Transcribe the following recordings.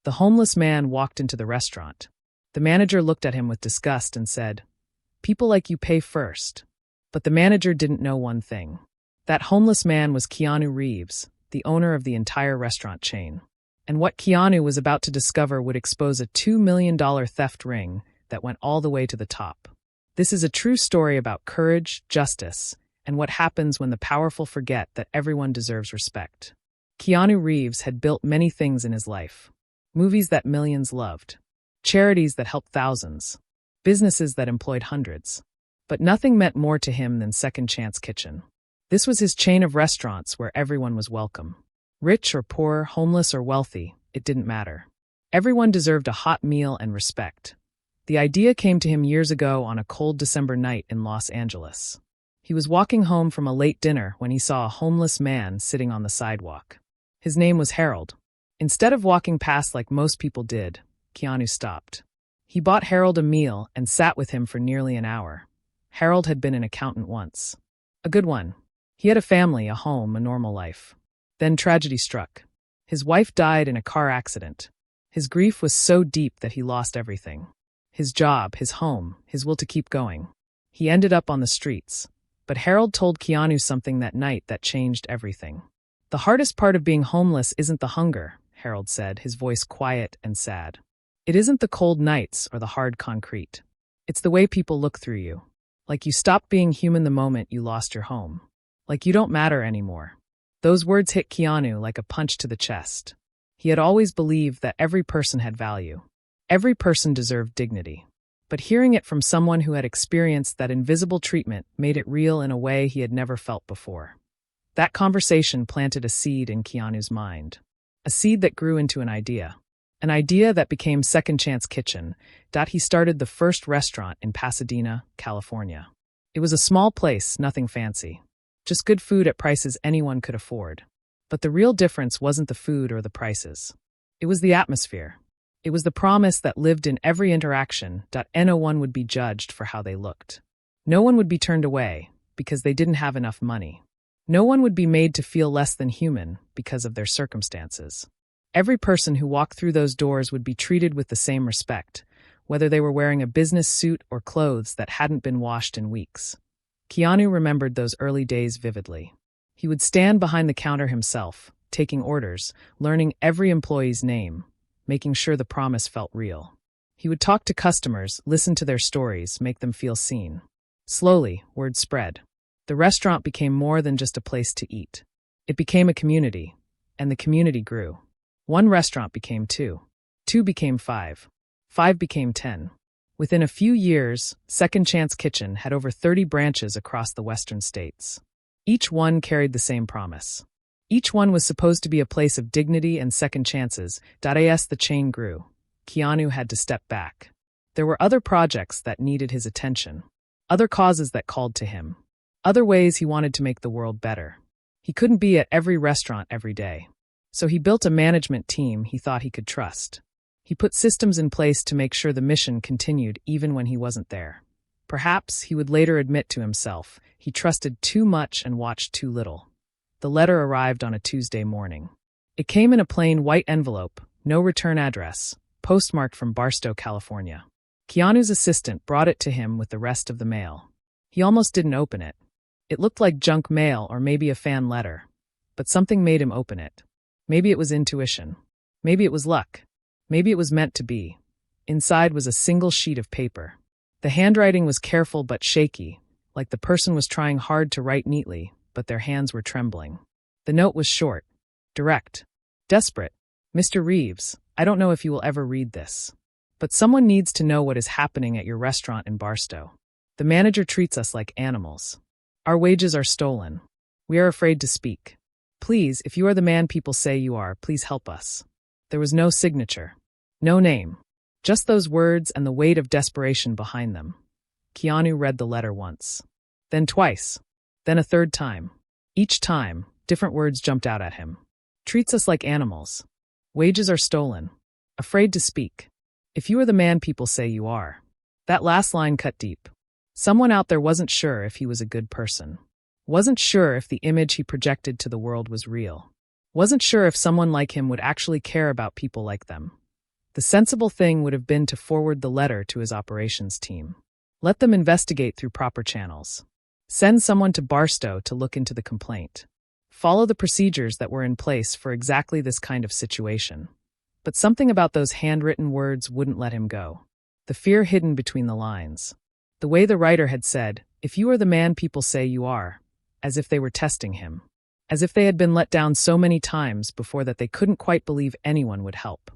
The homeless man walked into the restaurant. The manager looked at him with disgust and said, "People like you pay first." But the manager didn't know one thing. That homeless man was Keanu Reeves, the owner of the entire restaurant chain. And what Keanu was about to discover would expose a $2 million theft ring that went all the way to the top. This is a true story about courage, justice, and what happens when the powerful forget that everyone deserves respect. Keanu Reeves had built many things in his life. Movies that millions loved. Charities that helped thousands. Businesses that employed hundreds. But nothing meant more to him than Second Chance Kitchen. This was his chain of restaurants where everyone was welcome. Rich or poor, homeless or wealthy, it didn't matter. Everyone deserved a hot meal and respect. The idea came to him years ago on a cold December night in Los Angeles. He was walking home from a late dinner when he saw a homeless man sitting on the sidewalk. His name was Harold. Instead of walking past like most people did, Keanu stopped. He bought Harold a meal and sat with him for nearly an hour. Harold had been an accountant once. A good one. He had a family, a home, a normal life. Then tragedy struck. His wife died in a car accident. His grief was so deep that he lost everything. His job, his home, his will to keep going. He ended up on the streets. But Harold told Keanu something that night that changed everything. "The hardest part of being homeless isn't the hunger," Harold said, his voice quiet and sad. "It isn't the cold nights or the hard concrete. It's the way people look through you. Like you stopped being human the moment you lost your home. Like you don't matter anymore." Those words hit Keanu like a punch to the chest. He had always believed that every person had value. Every person deserved dignity. But hearing it from someone who had experienced that invisible treatment made it real in a way he had never felt before. That conversation planted a seed in Keanu's mind. A seed that grew into an idea. An idea that became Second Chance Kitchen. He started the first restaurant in Pasadena, California. It was a small place, nothing fancy. Just good food at prices anyone could afford. But the real difference wasn't the food or the prices. It was the atmosphere. It was the promise that lived in every interaction. No one would be judged for how they looked. No one would be turned away because they didn't have enough money. No one would be made to feel less than human because of their circumstances. Every person who walked through those doors would be treated with the same respect, whether they were wearing a business suit or clothes that hadn't been washed in weeks. Keanu remembered those early days vividly. He would stand behind the counter himself, taking orders, learning every employee's name, making sure the promise felt real. He would talk to customers, listen to their stories, make them feel seen. Slowly, word spread. The restaurant became more than just a place to eat. It became a community, and the community grew. One restaurant became 2. 2 became 5. 5 became 10. Within a few years, Second Chance Kitchen had over 30 branches across the western states. Each one carried the same promise. Each one was supposed to be a place of dignity and second chances. As the chain grew, Keanu had to step back. There were other projects that needed his attention. Other causes that called to him. Other ways he wanted to make the world better. He couldn't be at every restaurant every day. So he built a management team he thought he could trust. He put systems in place to make sure the mission continued even when he wasn't there. Perhaps, he would later admit to himself, he trusted too much and watched too little. The letter arrived on a Tuesday morning. It came in a plain white envelope, no return address, postmarked from Barstow, California. Keanu's assistant brought it to him with the rest of the mail. He almost didn't open it. It looked like junk mail or maybe a fan letter. But something made him open it. Maybe it was intuition. Maybe it was luck. Maybe it was meant to be. Inside was a single sheet of paper. The handwriting was careful but shaky, like the person was trying hard to write neatly, but their hands were trembling. The note was short, direct, desperate. "Mr. Reeves, I don't know if you will ever read this, but someone needs to know what is happening at your restaurant in Barstow. The manager treats us like animals. Our wages are stolen. We are afraid to speak. Please, if you are the man people say you are, please help us." There was no signature. No name. Just those words and the weight of desperation behind them. Keanu read the letter once. Then twice. Then a third time. Each time, different words jumped out at him. Treats us like animals. Wages are stolen. Afraid to speak. If you are the man people say you are. That last line cut deep. Someone out there wasn't sure if he was a good person. Wasn't sure if the image he projected to the world was real. Wasn't sure if someone like him would actually care about people like them. The sensible thing would have been to forward the letter to his operations team. Let them investigate through proper channels. Send someone to Barstow to look into the complaint. Follow the procedures that were in place for exactly this kind of situation. But something about those handwritten words wouldn't let him go. The fear hidden between the lines. The way the writer had said, "If you are the man people say you are," as if they were testing him. As if they had been let down so many times before that they couldn't quite believe anyone would help.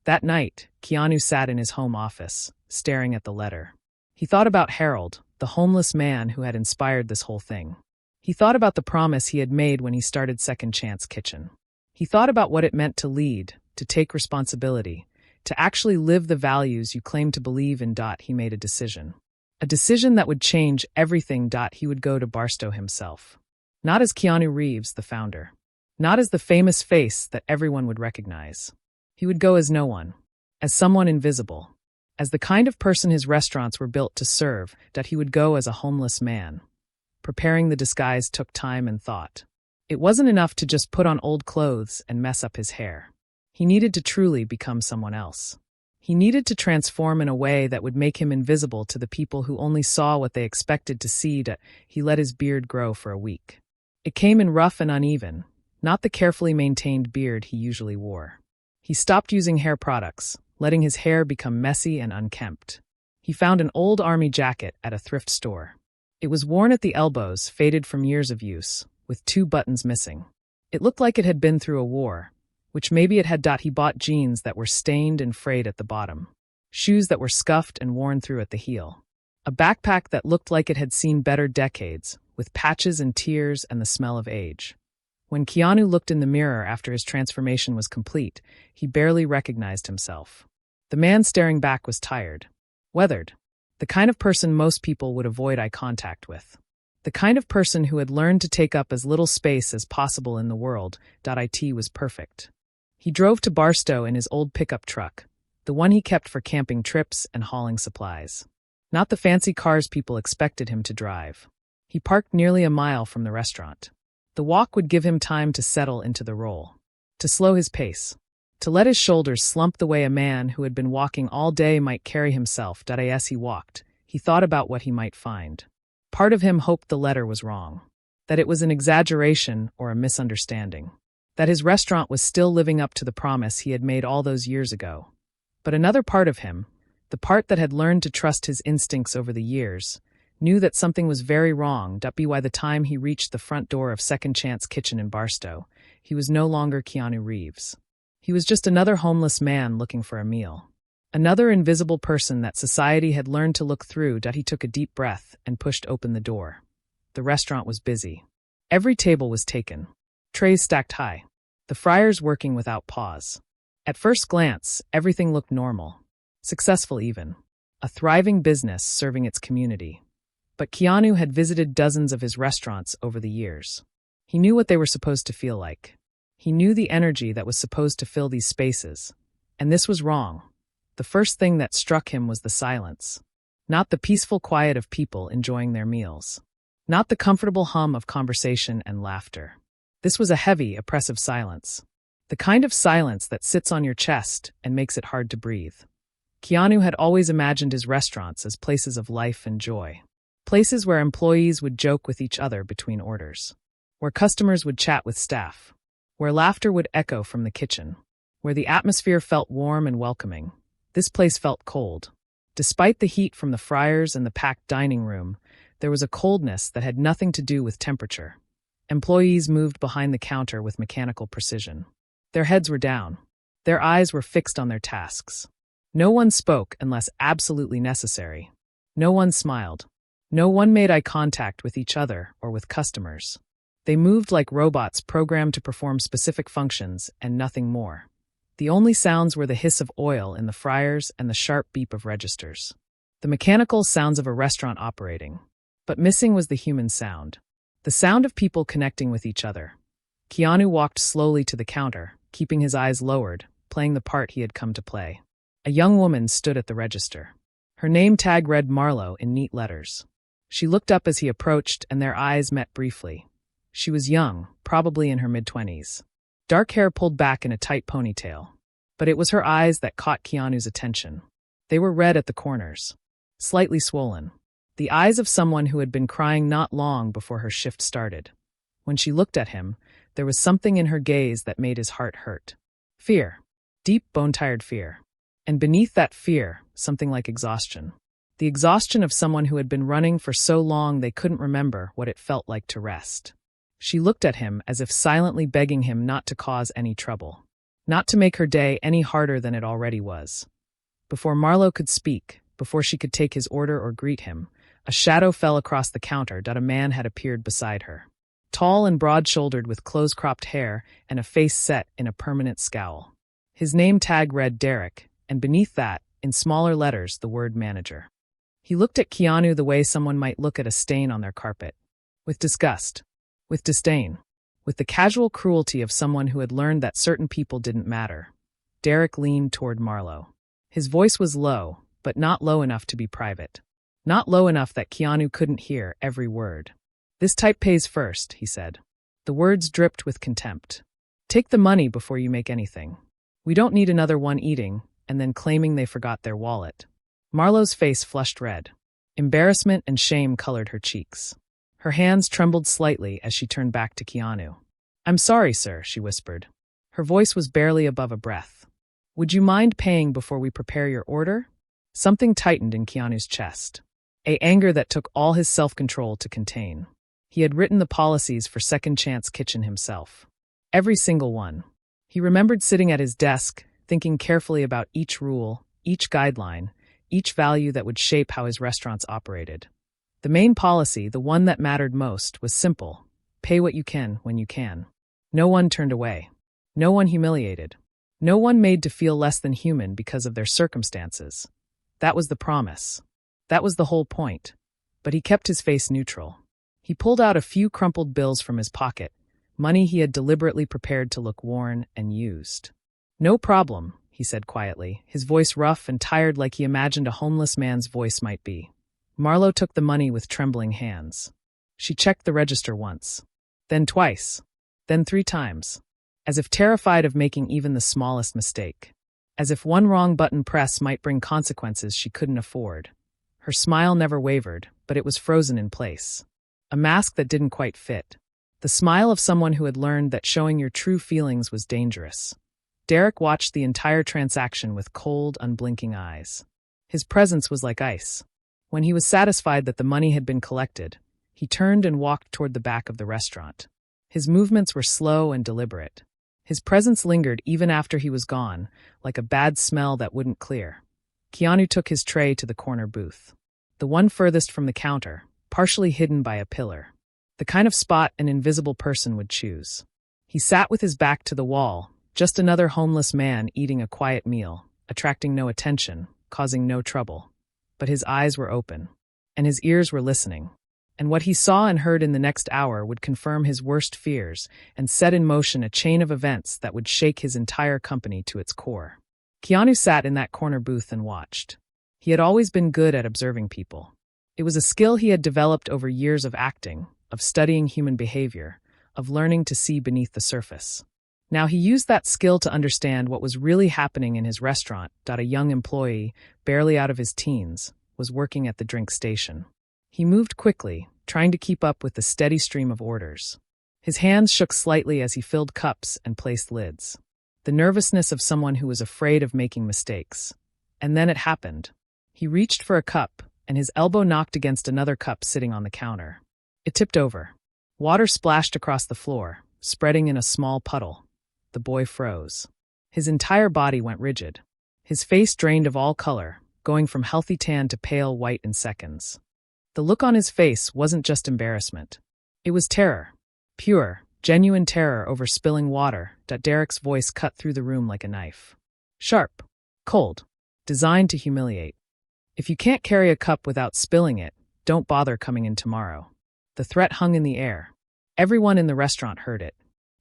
That night, Keanu sat in his home office, staring at the letter. He thought about Harold, the homeless man who had inspired this whole thing. He thought about the promise he had made when he started Second Chance Kitchen. He thought about what it meant to lead, to take responsibility, to actually live the values you claim to believe in. He made a decision. A decision that would change everything. He would go to Barstow himself. Not as Keanu Reeves, the founder. Not as the famous face that everyone would recognize. He would go as no one. As someone invisible. As the kind of person his restaurants were built to serve. He would go as a homeless man. Preparing the disguise took time and thought. It wasn't enough to just put on old clothes and mess up his hair. He needed to truly become someone else. He needed to transform in a way that would make him invisible to the people who only saw what they expected to see. He let his beard grow for a week. It came in rough and uneven, not the carefully maintained beard he usually wore. He stopped using hair products, letting his hair become messy and unkempt. He found an old army jacket at a thrift store. It was worn at the elbows, faded from years of use, with 2 buttons missing. It looked like it had been through a war, which maybe it had. He bought jeans that were stained and frayed at the bottom, shoes that were scuffed and worn through at the heel, a backpack that looked like it had seen better decades, with patches and tears and the smell of age. When Keanu looked in the mirror after his transformation was complete, he barely recognized himself. The man staring back was tired, weathered, the kind of person most people would avoid eye contact with. The kind of person who had learned to take up as little space as possible in the world. It was perfect. He drove to Barstow in his old pickup truck, the one he kept for camping trips and hauling supplies. Not the fancy cars people expected him to drive. He parked nearly a mile from the restaurant. The walk would give him time to settle into the role, to slow his pace, to let his shoulders slump the way a man who had been walking all day might carry himself. As he walked, he thought about what he might find. Part of him hoped the letter was wrong, that it was an exaggeration or a misunderstanding, that his restaurant was still living up to the promise he had made all those years ago. But another part of him, the part that had learned to trust his instincts over the years, knew that something was very wrong. By the time he reached the front door of Second Chance Kitchen in Barstow, he was no longer Keanu Reeves. He was just another homeless man looking for a meal. Another invisible person that society had learned to look through. He took a deep breath and pushed open the door. The restaurant was busy. Every table was taken. Trays stacked high. The fryers working without pause. At first glance, everything looked normal. Successful even. A thriving business serving its community. But Keanu had visited dozens of his restaurants over the years. He knew what they were supposed to feel like. He knew the energy that was supposed to fill these spaces. And this was wrong. The first thing that struck him was the silence. Not the peaceful quiet of people enjoying their meals. Not the comfortable hum of conversation and laughter. This was a heavy, oppressive silence. The kind of silence that sits on your chest and makes it hard to breathe. Keanu had always imagined his restaurants as places of life and joy. Places where employees would joke with each other between orders. Where customers would chat with staff. Where laughter would echo from the kitchen. Where the atmosphere felt warm and welcoming. This place felt cold. Despite the heat from the fryers and the packed dining room, there was a coldness that had nothing to do with temperature. Employees moved behind the counter with mechanical precision. Their heads were down. Their eyes were fixed on their tasks. No one spoke unless absolutely necessary. No one smiled. No one made eye contact with each other or with customers. They moved like robots programmed to perform specific functions and nothing more. The only sounds were the hiss of oil in the fryers and the sharp beep of registers. The mechanical sounds of a restaurant operating. But missing was the human sound. The sound of people connecting with each other. Keanu walked slowly to the counter, keeping his eyes lowered, playing the part he had come to play. A young woman stood at the register. Her name tag read Marlowe in neat letters. She looked up as he approached, and their eyes met briefly. She was young, probably in her mid-20s. Dark hair pulled back in a tight ponytail. But it was her eyes that caught Keanu's attention. They were red at the corners, slightly swollen. The eyes of someone who had been crying not long before her shift started. When she looked at him, there was something in her gaze that made his heart hurt. Fear. Deep, bone-tired fear. And beneath that fear, something like exhaustion. The exhaustion of someone who had been running for so long they couldn't remember what it felt like to rest. She looked at him as if silently begging him not to cause any trouble. Not to make her day any harder than it already was. Before Marlowe could speak, before she could take his order or greet him, a shadow fell across the counter. A man had appeared beside her. Tall and broad-shouldered with close-cropped hair and a face set in a permanent scowl. His name tag read Derek, and beneath that, in smaller letters, the word manager. He looked at Keanu the way someone might look at a stain on their carpet. With disgust. With disdain. With the casual cruelty of someone who had learned that certain people didn't matter. Derek leaned toward Marlowe. His voice was low, but not low enough to be private. Not low enough that Keanu couldn't hear every word. "This type pays first," he said. The words dripped with contempt. "Take the money before you make anything. We don't need another one eating, and then claiming they forgot their wallet." Marlowe's face flushed red. Embarrassment and shame colored her cheeks. Her hands trembled slightly as she turned back to Keanu. "I'm sorry, sir," she whispered. Her voice was barely above a breath. "Would you mind paying before we prepare your order?" Something tightened in Keanu's chest. Anger that took all his self-control to contain. He had written the policies for Second Chance Kitchen himself. Every single one. He remembered sitting at his desk, thinking carefully about each rule, each guideline, each value that would shape how his restaurants operated. The main policy, the one that mattered most, was simple. Pay what you can when you can. No one turned away. No one humiliated. No one made to feel less than human because of their circumstances. That was the promise. That was the whole point. But he kept his face neutral. He pulled out a few crumpled bills from his pocket, money he had deliberately prepared to look worn and used. "No problem," he said quietly, his voice rough and tired like he imagined a homeless man's voice might be. Marlowe took the money with trembling hands. She checked the register once. Then twice. Then 3 times. As if terrified of making even the smallest mistake. As if one wrong button press might bring consequences she couldn't afford. Her smile never wavered, but it was frozen in place. A mask that didn't quite fit. The smile of someone who had learned that showing your true feelings was dangerous. Derek watched the entire transaction with cold, unblinking eyes. His presence was like ice. When he was satisfied that the money had been collected, he turned and walked toward the back of the restaurant. His movements were slow and deliberate. His presence lingered even after he was gone, like a bad smell that wouldn't clear. Keanu took his tray to the corner booth. The one furthest from the counter, partially hidden by a pillar. The kind of spot an invisible person would choose. He sat with his back to the wall, just another homeless man eating a quiet meal, attracting no attention, causing no trouble. But his eyes were open, and his ears were listening. And what he saw and heard in the next hour would confirm his worst fears and set in motion a chain of events that would shake his entire company to its core. Keanu sat in that corner booth and watched. He had always been good at observing people. It was a skill he had developed over years of acting, of studying human behavior, of learning to see beneath the surface. Now he used that skill to understand what was really happening in his restaurant. A young employee, barely out of his teens, was working at the drink station. He moved quickly, trying to keep up with the steady stream of orders. His hands shook slightly as he filled cups and placed lids. The nervousness of someone who was afraid of making mistakes. And then it happened. He reached for a cup, and his elbow knocked against another cup sitting on the counter. It tipped over. Water splashed across the floor, spreading in a small puddle. The boy froze. His entire body went rigid. His face drained of all color, going from healthy tan to pale white in seconds. The look on his face wasn't just embarrassment. It was terror. Pure, genuine terror over spilling water. Derek's voice cut through the room like a knife. Sharp. Cold. Designed to humiliate. If you can't carry a cup without spilling it, don't bother coming in tomorrow. The threat hung in the air. Everyone in the restaurant heard it.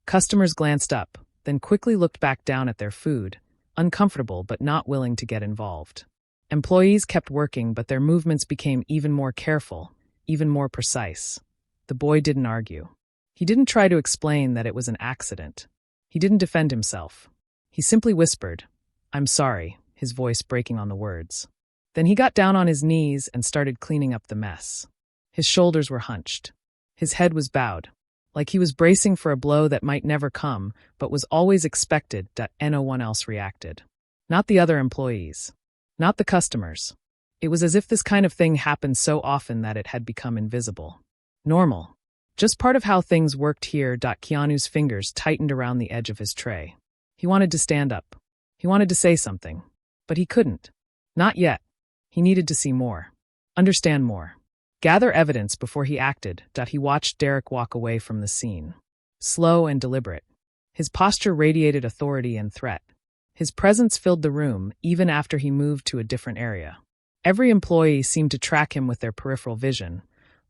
Customers glanced up, then quickly looked back down at their food, uncomfortable but not willing to get involved. Employees kept working, but their movements became even more careful, even more precise. The boy didn't argue. He didn't try to explain that it was an accident. He didn't defend himself. He simply whispered, I'm sorry, his voice breaking on the words. Then he got down on his knees and started cleaning up the mess. His shoulders were hunched. His head was bowed, like he was bracing for a blow that might never come, but was always expected. No one else reacted. Not the other employees. Not the customers. It was as if this kind of thing happened so often that it had become invisible. Normal. Just part of how things worked here. Keanu's fingers tightened around the edge of his tray. He wanted to stand up. He wanted to say something. But he couldn't. Not yet. He needed to see more. Understand more. Gather evidence before he acted. He watched Derek walk away from the scene. Slow and deliberate. His posture radiated authority and threat. His presence filled the room, even after he moved to a different area. Every employee seemed to track him with their peripheral vision,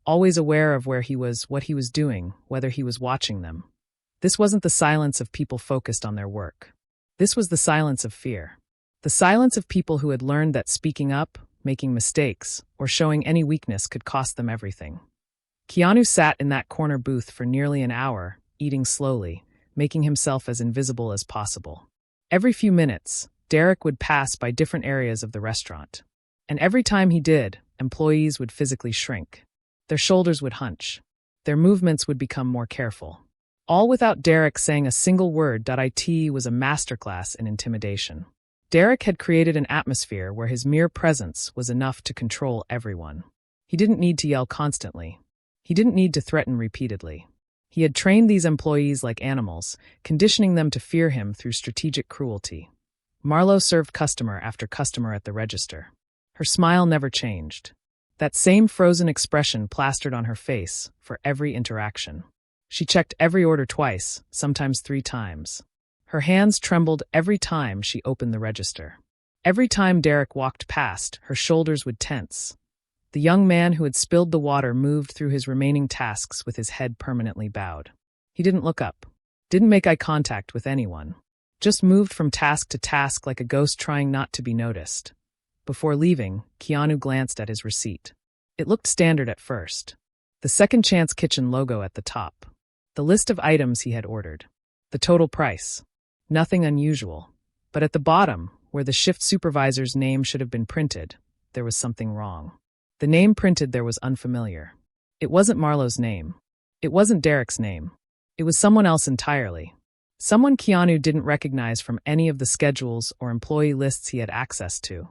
always aware of where he was, what he was doing, whether he was watching them. This wasn't the silence of people focused on their work. This was the silence of fear. The silence of people who had learned that speaking up, making mistakes, or showing any weakness could cost them everything. Keanu sat in that corner booth for nearly an hour, eating slowly, making himself as invisible as possible. Every few minutes, Derek would pass by different areas of the restaurant. And every time he did, employees would physically shrink. Their shoulders would hunch. Their movements would become more careful. All without Derek saying a single word. It was a masterclass in intimidation. Derek had created an atmosphere where his mere presence was enough to control everyone. He didn't need to yell constantly. He didn't need to threaten repeatedly. He had trained these employees like animals, conditioning them to fear him through strategic cruelty. Marlo served customer after customer at the register. Her smile never changed. That same frozen expression plastered on her face for every interaction. She checked every order twice, sometimes 3 times. Her hands trembled every time she opened the register. Every time Derek walked past, her shoulders would tense. The young man who had spilled the water moved through his remaining tasks with his head permanently bowed. He didn't look up, didn't make eye contact with anyone, just moved from task to task like a ghost trying not to be noticed. Before leaving, Keanu glanced at his receipt. It looked standard at first. The Second Chance Kitchen logo at the top. The list of items he had ordered. The total price. Nothing unusual. But at the bottom, where the shift supervisor's name should have been printed, there was something wrong. The name printed there was unfamiliar. It wasn't Marlo's name. It wasn't Derek's name. It was someone else entirely. Someone Keanu didn't recognize from any of the schedules or employee lists he had access to.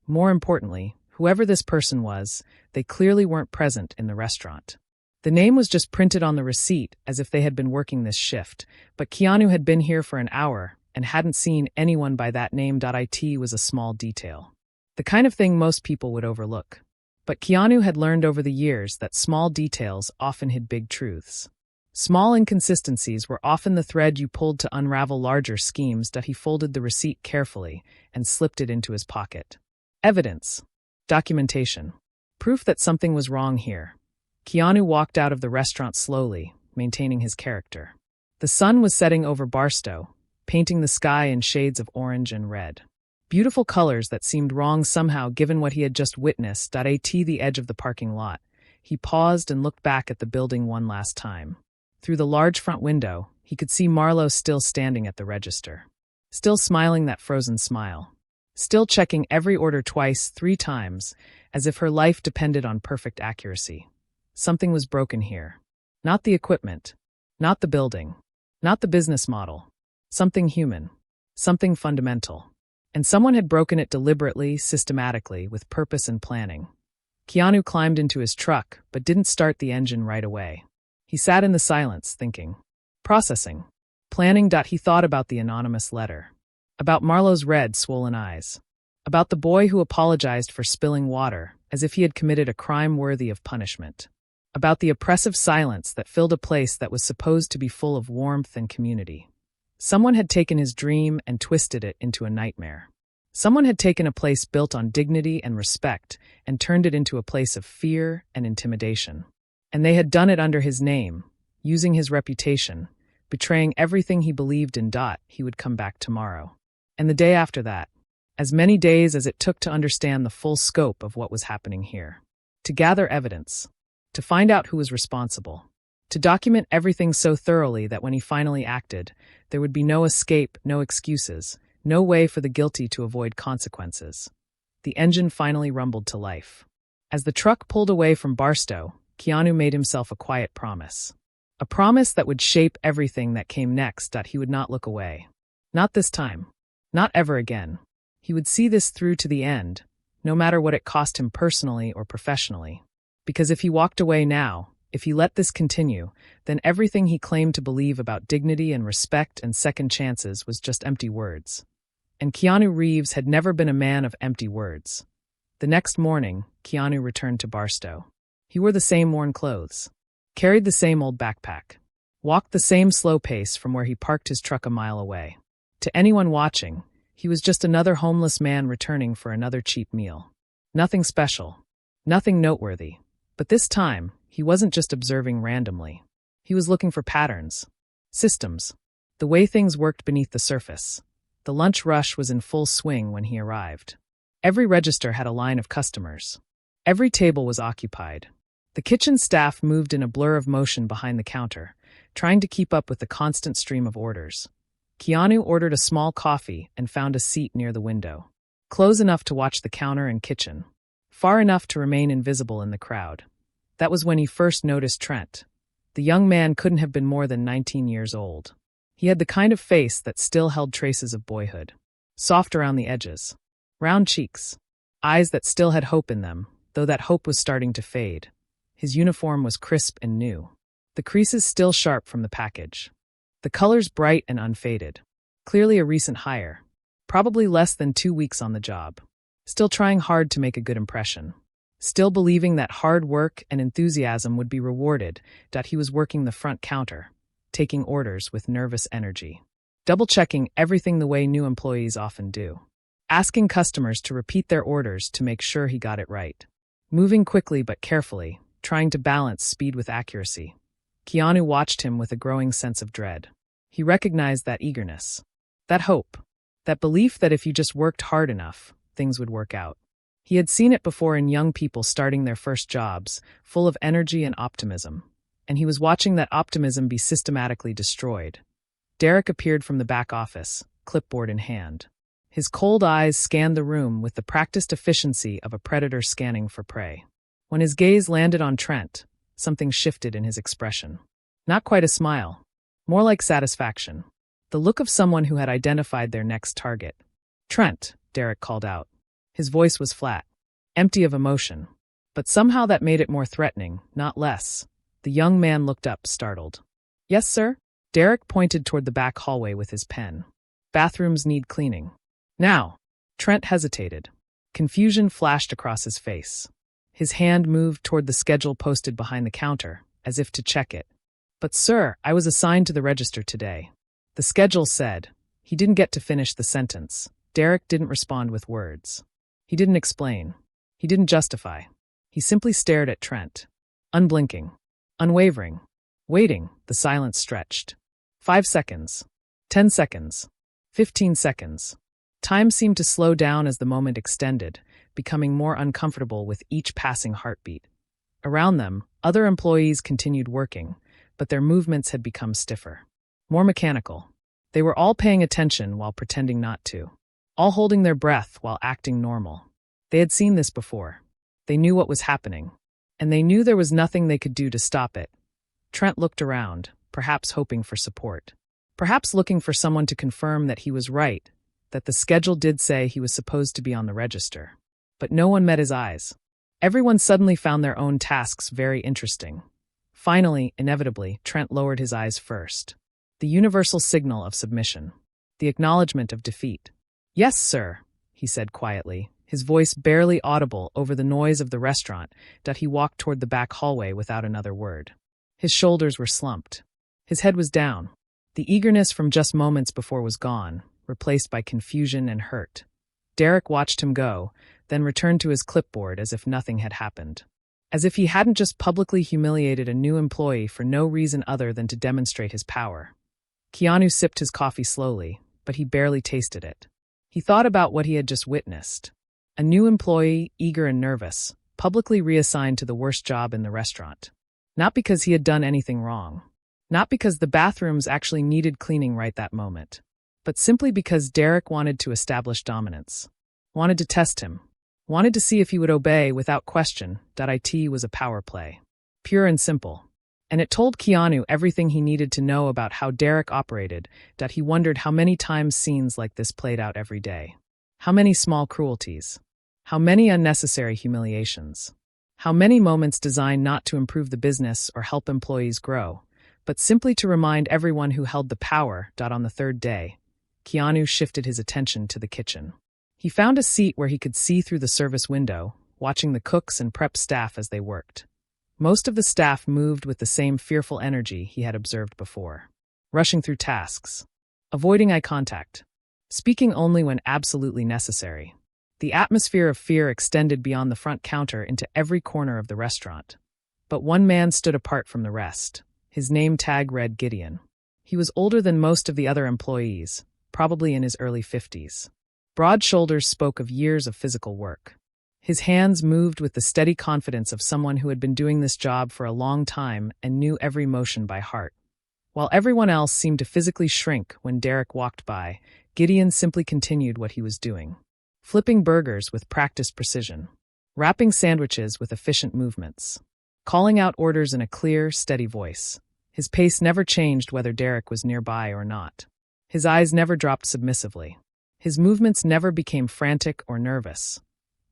More importantly, whoever this person was, they clearly weren't present in the restaurant. The name was just printed on the receipt as if they had been working this shift, but Keanu had been here for an hour and hadn't seen anyone by that name. It was a small detail. The kind of thing most people would overlook. But Keanu had learned over the years that small details often hid big truths. Small inconsistencies were often the thread you pulled to unravel larger schemes. He folded the receipt carefully and slipped it into his pocket. Evidence. Documentation. Proof that something was wrong here. Keanu walked out of the restaurant slowly, maintaining his character. The sun was setting over Barstow, painting the sky in shades of orange and red. Beautiful colors that seemed wrong somehow given what he had just witnessed. At the edge of the parking lot, he paused and looked back at the building one last time. Through the large front window, he could see Marlo still standing at the register. Still smiling that frozen smile. Still checking every order twice, 3 times, as if her life depended on perfect accuracy. Something was broken here. Not the equipment. Not the building. Not the business model. Something human. Something fundamental. And someone had broken it deliberately, systematically, with purpose and planning. Keanu climbed into his truck, but didn't start the engine right away. He sat in the silence, thinking. Processing. Planning. He thought about the anonymous letter. About Marlo's red, swollen eyes. About the boy who apologized for spilling water, as if he had committed a crime worthy of punishment. About the oppressive silence that filled a place that was supposed to be full of warmth and community. Someone had taken his dream and twisted it into a nightmare. Someone had taken a place built on dignity and respect and turned it into a place of fear and intimidation. And they had done it under his name, using his reputation, betraying everything he believed in. He would come back tomorrow. And the day after that. As many days as it took to understand the full scope of what was happening here. To gather evidence. To find out who was responsible. To document everything so thoroughly that when he finally acted, there would be no escape, no excuses, No way for the guilty to avoid consequences. The engine finally rumbled to life. As the truck pulled away from Barstow, Keanu made himself a quiet promise. A promise that would shape everything that came next. He would not look away. Not this time. Not ever again. He would see this through to the end, no matter what it cost him personally or professionally. Because if he walked away now, if he let this continue, then everything he claimed to believe about dignity and respect and second chances was just empty words. And Keanu Reeves had never been a man of empty words. The next morning, Keanu returned to Barstow. He wore the same worn clothes, carried the same old backpack, walked the same slow pace from where he parked his truck a mile away. To anyone watching, he was just another homeless man returning for another cheap meal. Nothing special, nothing noteworthy. But this time, he wasn't just observing randomly. He was looking for patterns, systems, the way things worked beneath the surface. The lunch rush was in full swing when he arrived. Every register had a line of customers. Every table was occupied. The kitchen staff moved in a blur of motion behind the counter, trying to keep up with the constant stream of orders. Keanu ordered a small coffee and found a seat near the window, close enough to watch the counter and kitchen, far enough to remain invisible in the crowd. That was when he first noticed Trent. The young man couldn't have been more than 19 years old. He had the kind of face that still held traces of boyhood, soft around the edges, round cheeks, eyes that still had hope in them, though that hope was starting to fade. His uniform was crisp and new, the creases still sharp from the package, the colors bright and unfaded. Clearly a recent hire, probably less than 2 weeks on the job, still trying hard to make a good impression, still believing that hard work and enthusiasm would be rewarded. He was working the front counter, taking orders with nervous energy, double-checking everything the way new employees often do, asking customers to repeat their orders to make sure he got it right, moving quickly but carefully, trying to balance speed with accuracy. Keanu watched him with a growing sense of dread. He recognized that eagerness, that hope, that belief that if you just worked hard enough, things would work out. He had seen it before in young people starting their first jobs, full of energy and optimism, and he was watching that optimism be systematically destroyed. Derek appeared from the back office, clipboard in hand. His cold eyes scanned the room with the practiced efficiency of a predator scanning for prey. When his gaze landed on Trent, something shifted in his expression. Not quite a smile, more like satisfaction. The look of someone who had identified their next target. "Trent," Derek called out. His voice was flat, empty of emotion, but somehow that made it more threatening, not less. The young man looked up, startled. "Yes, sir?" Derek pointed toward the back hallway with his pen. "Bathrooms need cleaning." "Now." Trent hesitated. Confusion flashed across his face. His hand moved toward the schedule posted behind the counter, as if to check it. "But sir, I was assigned to the register today." The schedule said. He didn't get to finish the sentence. Derek didn't respond with words. He didn't explain. He didn't justify. He simply stared at Trent. Unblinking. Unwavering. Waiting, the silence stretched. 5 seconds. 10 seconds. 15 seconds. Time seemed to slow down as the moment extended, becoming more uncomfortable with each passing heartbeat. Around them, other employees continued working, but their movements had become stiffer, more mechanical. They were all paying attention while pretending not to, all holding their breath while acting normal. They had seen this before. They knew what was happening, and they knew there was nothing they could do to stop it. Trent looked around, perhaps hoping for support, perhaps looking for someone to confirm that he was right, that the schedule did say he was supposed to be on the register. But no one met his eyes. Everyone suddenly found their own tasks very interesting. Finally, inevitably, Trent lowered his eyes first. The universal signal of submission. The acknowledgement of defeat. "Yes, sir," he said quietly, his voice barely audible over the noise of the restaurant. He walked toward the back hallway without another word. His shoulders were slumped. His head was down. The eagerness from just moments before was gone, replaced by confusion and hurt. Derek watched him go, then returned to his clipboard as if nothing had happened. As if he hadn't just publicly humiliated a new employee for no reason other than to demonstrate his power. Keanu sipped his coffee slowly, but he barely tasted it. He thought about what he had just witnessed. A new employee, eager and nervous, publicly reassigned to the worst job in the restaurant. Not because he had done anything wrong. Not because the bathrooms actually needed cleaning right that moment. but simply because Derek wanted to establish dominance, wanted to test him, wanted to see if he would obey without question. It was a power play. Pure and simple. And it told Keanu everything he needed to know about how Derek operated. He wondered how many times scenes like this played out every day. How many small cruelties. How many unnecessary humiliations. How many moments designed not to improve the business or help employees grow, but simply to remind everyone who held the power. On the third day, Keanu shifted his attention to the kitchen. He found a seat where he could see through the service window, watching the cooks and prep staff as they worked. Most of the staff moved with the same fearful energy he had observed before, rushing through tasks, avoiding eye contact, speaking only when absolutely necessary. The atmosphere of fear extended beyond the front counter into every corner of the restaurant. But one man stood apart from the rest. His name tag read Gideon. He was older than most of the other employees, probably in his early 50s. Broad shoulders spoke of years of physical work. His hands moved with the steady confidence of someone who had been doing this job for a long time and knew every motion by heart. While everyone else seemed to physically shrink when Derek walked by, Gideon simply continued what he was doing. Flipping burgers with practiced precision, wrapping sandwiches with efficient movements, calling out orders in a clear, steady voice. His pace never changed whether Derek was nearby or not. His eyes never dropped submissively. His movements never became frantic or nervous.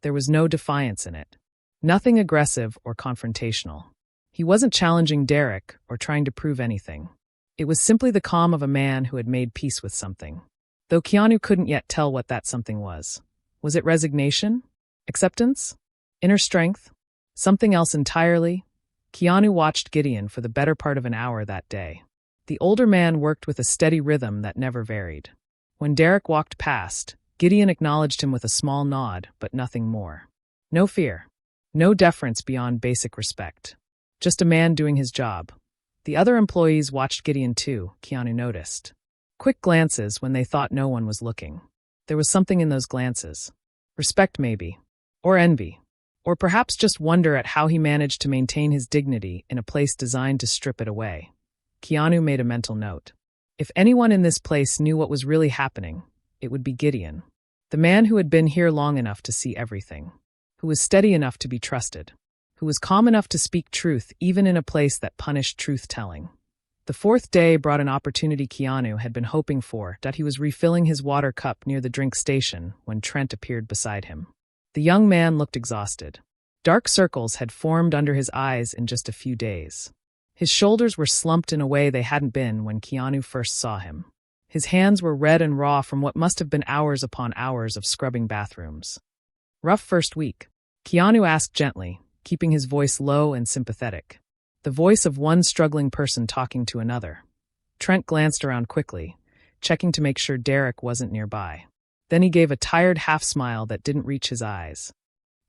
There was no defiance in it. Nothing aggressive or confrontational. He wasn't challenging Derek or trying to prove anything. It was simply the calm of a man who had made peace with something. Though Keanu couldn't yet tell what that something was. Was it resignation? Acceptance? Inner strength? Something else entirely? Keanu watched Gideon for the better part of an hour that day. The older man worked with a steady rhythm that never varied. When Derek walked past, Gideon acknowledged him with a small nod, but nothing more. No fear. No deference beyond basic respect. Just a man doing his job. The other employees watched Gideon too, Keanu noticed. Quick glances when they thought no one was looking. There was something in those glances. Respect maybe. Or envy. Or perhaps just wonder at how he managed to maintain his dignity in a place designed to strip it away. Keanu made a mental note. If anyone in this place knew what was really happening, it would be Gideon. The man who had been here long enough to see everything. Who was steady enough to be trusted. Who was calm enough to speak truth even in a place that punished truth-telling. The fourth day brought an opportunity Keanu had been hoping for. He was refilling his water cup near the drink station when Trent appeared beside him. The young man looked exhausted. Dark circles had formed under his eyes in just a few days. His shoulders were slumped in a way they hadn't been when Keanu first saw him. His hands were red and raw from what must have been hours upon hours of scrubbing bathrooms. Rough first week? Keanu asked gently, keeping his voice low and sympathetic. The voice of one struggling person talking to another. Trent glanced around quickly, checking to make sure Derek wasn't nearby. Then he gave a tired half-smile that didn't reach his eyes.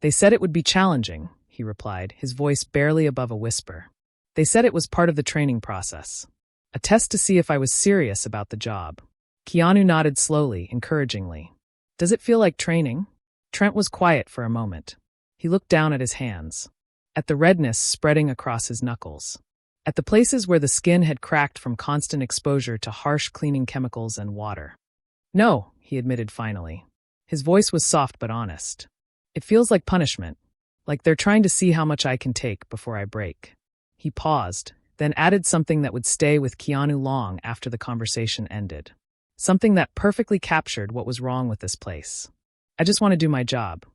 They said it would be challenging, he replied, his voice barely above a whisper. They said it was part of the training process. A test to see if I was serious about the job. Keanu nodded slowly, encouragingly. Does it feel like training? Trent was quiet for a moment. He looked down at his hands. At the redness spreading across his knuckles. At the places where the skin had cracked from constant exposure to harsh cleaning chemicals and water. No, he admitted finally. His voice was soft but honest. It feels like punishment. Like they're trying to see how much I can take before I break. He paused, then added something that would stay with Keanu long after the conversation ended. Something that perfectly captured what was wrong with this place. I just want to do my job.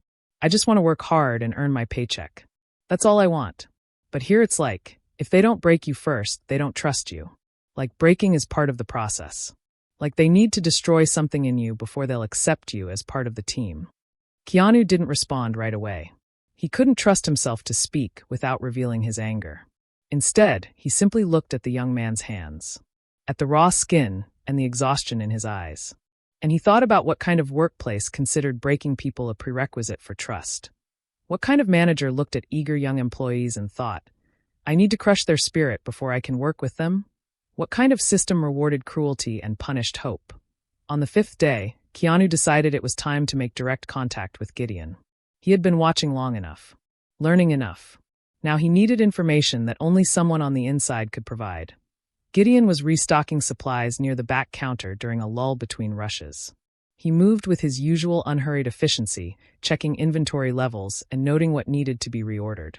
I just want to work hard and earn my paycheck. That's all I want. But here it's like, if they don't break you first, they don't trust you. Like breaking is part of the process. Like they need to destroy something in you before they'll accept you as part of the team. Keanu didn't respond right away. He couldn't trust himself to speak without revealing his anger. Instead, he simply looked at the young man's hands, at the raw skin and the exhaustion in his eyes. And he thought about what kind of workplace considered breaking people a prerequisite for trust. What kind of manager looked at eager young employees and thought, I need to crush their spirit before I can work with them? What kind of system rewarded cruelty and punished hope? On the fifth day, Keanu decided it was time to make direct contact with Gideon. He had been watching long enough, learning enough. Now he needed information that only someone on the inside could provide. Gideon was restocking supplies near the back counter during a lull between rushes. He moved with his usual unhurried efficiency, checking inventory levels and noting what needed to be reordered.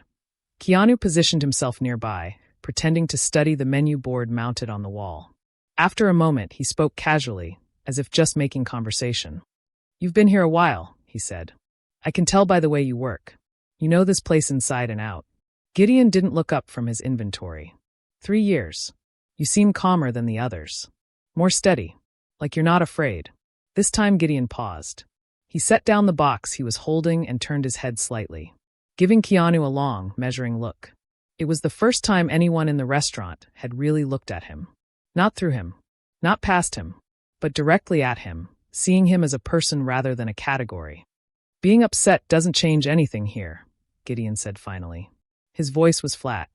Keanu positioned himself nearby, pretending to study the menu board mounted on the wall. After a moment, he spoke casually, as if just making conversation. "You've been here a while," he said. "I can tell by the way you work. You know this place inside and out." Gideon didn't look up from his inventory. 3 years. You seem calmer than the others. More steady, like you're not afraid." This time Gideon paused. He set down the box he was holding and turned his head slightly, giving Keanu a long, measuring look. It was the first time anyone in the restaurant had really looked at him. Not through him, not past him, but directly at him, seeing him as a person rather than a category. "Being upset doesn't change anything here," Gideon said finally. His voice was flat,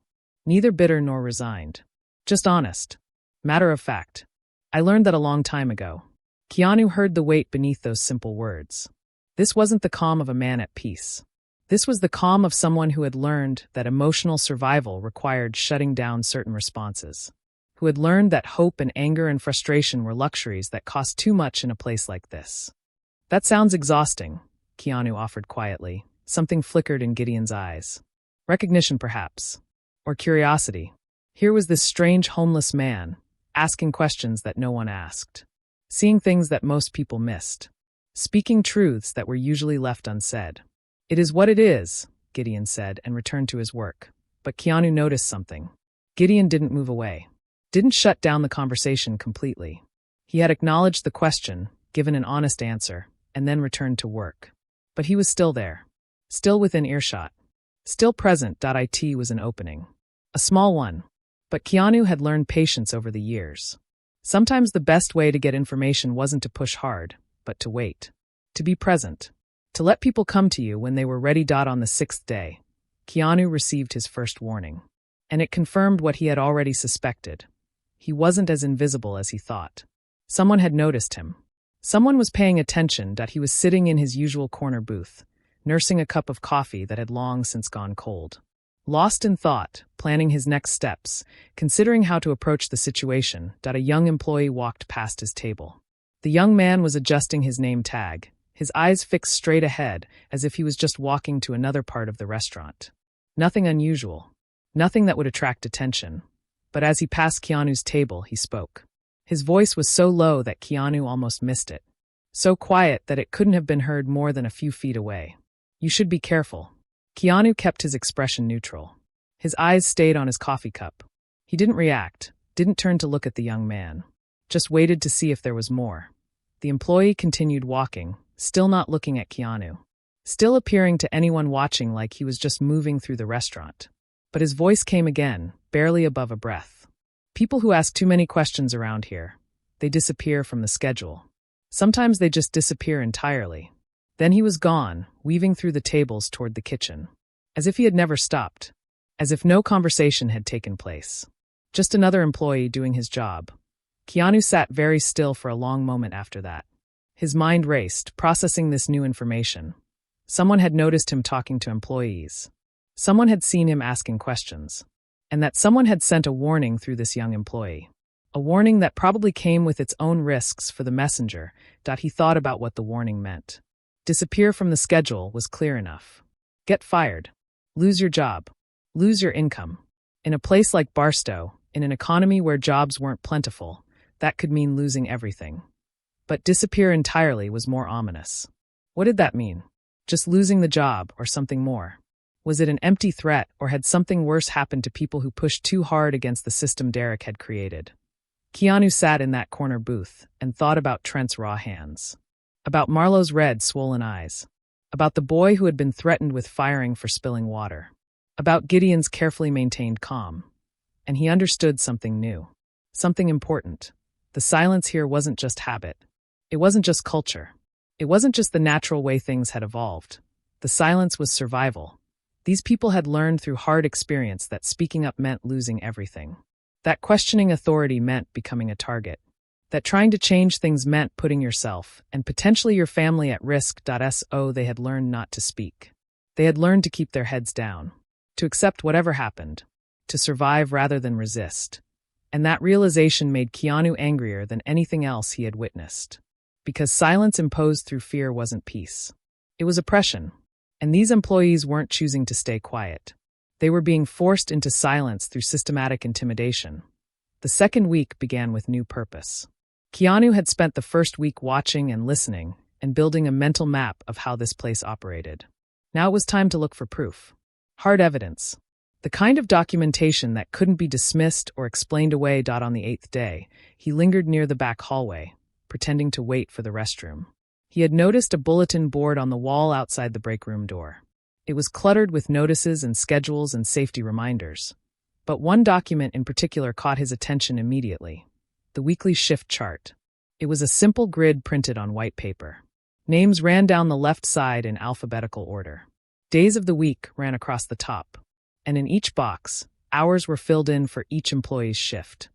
neither bitter nor resigned. Just honest. Matter of fact. "I learned that a long time ago." Keanu heard the weight beneath those simple words. This wasn't the calm of a man at peace. This was the calm of someone who had learned that emotional survival required shutting down certain responses, who had learned that hope and anger and frustration were luxuries that cost too much in a place like this. "That sounds exhausting," Keanu offered quietly. Something flickered in Gideon's eyes. Recognition, perhaps. Or curiosity. Here was this strange homeless man, asking questions that no one asked. Seeing things that most people missed. Speaking truths that were usually left unsaid. "It is what it is," Gideon said and returned to his work. But Keanu noticed something. Gideon didn't move away. Didn't shut down the conversation completely. He had acknowledged the question, given an honest answer, and then returned to work. But he was still there. Still within earshot. Still present. It was an opening. A small one. But Keanu had learned patience over the years. Sometimes the best way to get information wasn't to push hard, but to wait. To be present. To let people come to you when they were ready. On the 6th day, Keanu received his first warning. And it confirmed what he had already suspected. He wasn't as invisible as he thought. Someone had noticed him. Someone was paying attention. He was sitting in his usual corner booth, nursing a cup of coffee that had long since gone cold. Lost in thought, planning his next steps, considering how to approach the situation, a young employee walked past his table. The young man was adjusting his name tag, his eyes fixed straight ahead, as if he was just walking to another part of the restaurant. Nothing unusual. Nothing that would attract attention. But as he passed Keanu's table, he spoke. His voice was so low that Keanu almost missed it. So quiet that it couldn't have been heard more than a few feet away. "You should be careful." Keanu kept his expression neutral. His eyes stayed on his coffee cup. He didn't react, didn't turn to look at the young man. Just waited to see if there was more. The employee continued walking, still not looking at Keanu. Still appearing to anyone watching like he was just moving through the restaurant. But his voice came again, barely above a breath. "People who ask too many questions around here, they disappear from the schedule. Sometimes they just disappear entirely." Then he was gone, weaving through the tables toward the kitchen. As if he had never stopped. As if no conversation had taken place. Just another employee doing his job. Keanu sat very still for a long moment after that. His mind raced, processing this new information. Someone had noticed him talking to employees. Someone had seen him asking questions. And that someone had sent a warning through this young employee. A warning that probably came with its own risks for the messenger. He thought about what the warning meant. Disappear from the schedule was clear enough. Get fired. Lose your job. Lose your income. In a place like Barstow, in an economy where jobs weren't plentiful, that could mean losing everything. But disappear entirely was more ominous. What did that mean? Just losing the job or something more? Was it an empty threat or had something worse happened to people who pushed too hard against the system Derek had created? Keanu sat in that corner booth and thought about Trent's raw hands. About Marlowe's red, swollen eyes. About the boy who had been threatened with firing for spilling water. About Gideon's carefully maintained calm. And he understood something new. Something important. The silence here wasn't just habit. It wasn't just culture. It wasn't just the natural way things had evolved. The silence was survival. These people had learned through hard experience that speaking up meant losing everything. That questioning authority meant becoming a target. That trying to change things meant putting yourself, and potentially your family, at risk. So they had learned not to speak. They had learned to keep their heads down. To accept whatever happened. To survive rather than resist. And that realization made Keanu angrier than anything else he had witnessed. Because silence imposed through fear wasn't peace. It was oppression. And these employees weren't choosing to stay quiet. They were being forced into silence through systematic intimidation. The second week began with new purpose. Keanu had spent the first week watching and listening and building a mental map of how this place operated. Now it was time to look for proof. Hard evidence. The kind of documentation that couldn't be dismissed or explained away. On the 8th day, he lingered near the back hallway, pretending to wait for the restroom. He had noticed a bulletin board on the wall outside the break room door. It was cluttered with notices and schedules and safety reminders. But one document in particular caught his attention immediately. The weekly shift chart. It was a simple grid printed on white paper. Names ran down the left side in alphabetical order. Days of the week ran across the top. And in each box, hours were filled in for each employee's shift.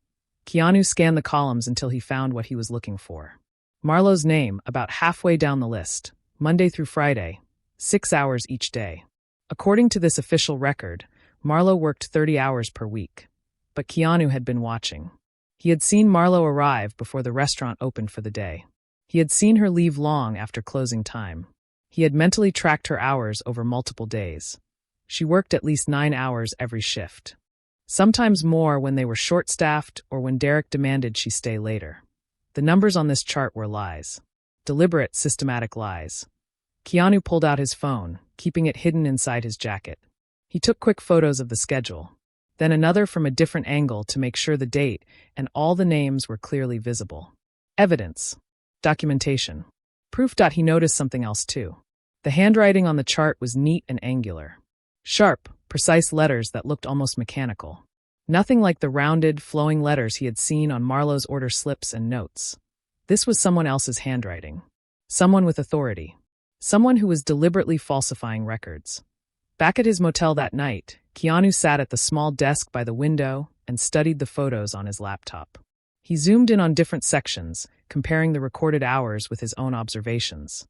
Keanu scanned the columns until he found what he was looking for. Marlowe's name, about halfway down the list, Monday through Friday, 6 hours each day. According to this official record, Marlowe worked 30 hours per week. But Keanu had been watching. He had seen Marlowe arrive before the restaurant opened for the day. He had seen her leave long after closing time. He had mentally tracked her hours over multiple days. She worked at least 9 hours every shift. Sometimes more when they were short-staffed or when Derek demanded she stay later. The numbers on this chart were lies. Deliberate, systematic lies. Keanu pulled out his phone, keeping it hidden inside his jacket. He took quick photos of the schedule, then another from a different angle to make sure the date and all the names were clearly visible. Evidence. Documentation. Proof. He noticed something else too. The handwriting on the chart was neat and angular. Sharp, precise letters that looked almost mechanical. Nothing like the rounded, flowing letters he had seen on Marlowe's order slips and notes. This was someone else's handwriting. Someone with authority. Someone who was deliberately falsifying records. Back at his motel that night, Keanu sat at the small desk by the window and studied the photos on his laptop. He zoomed in on different sections, comparing the recorded hours with his own observations.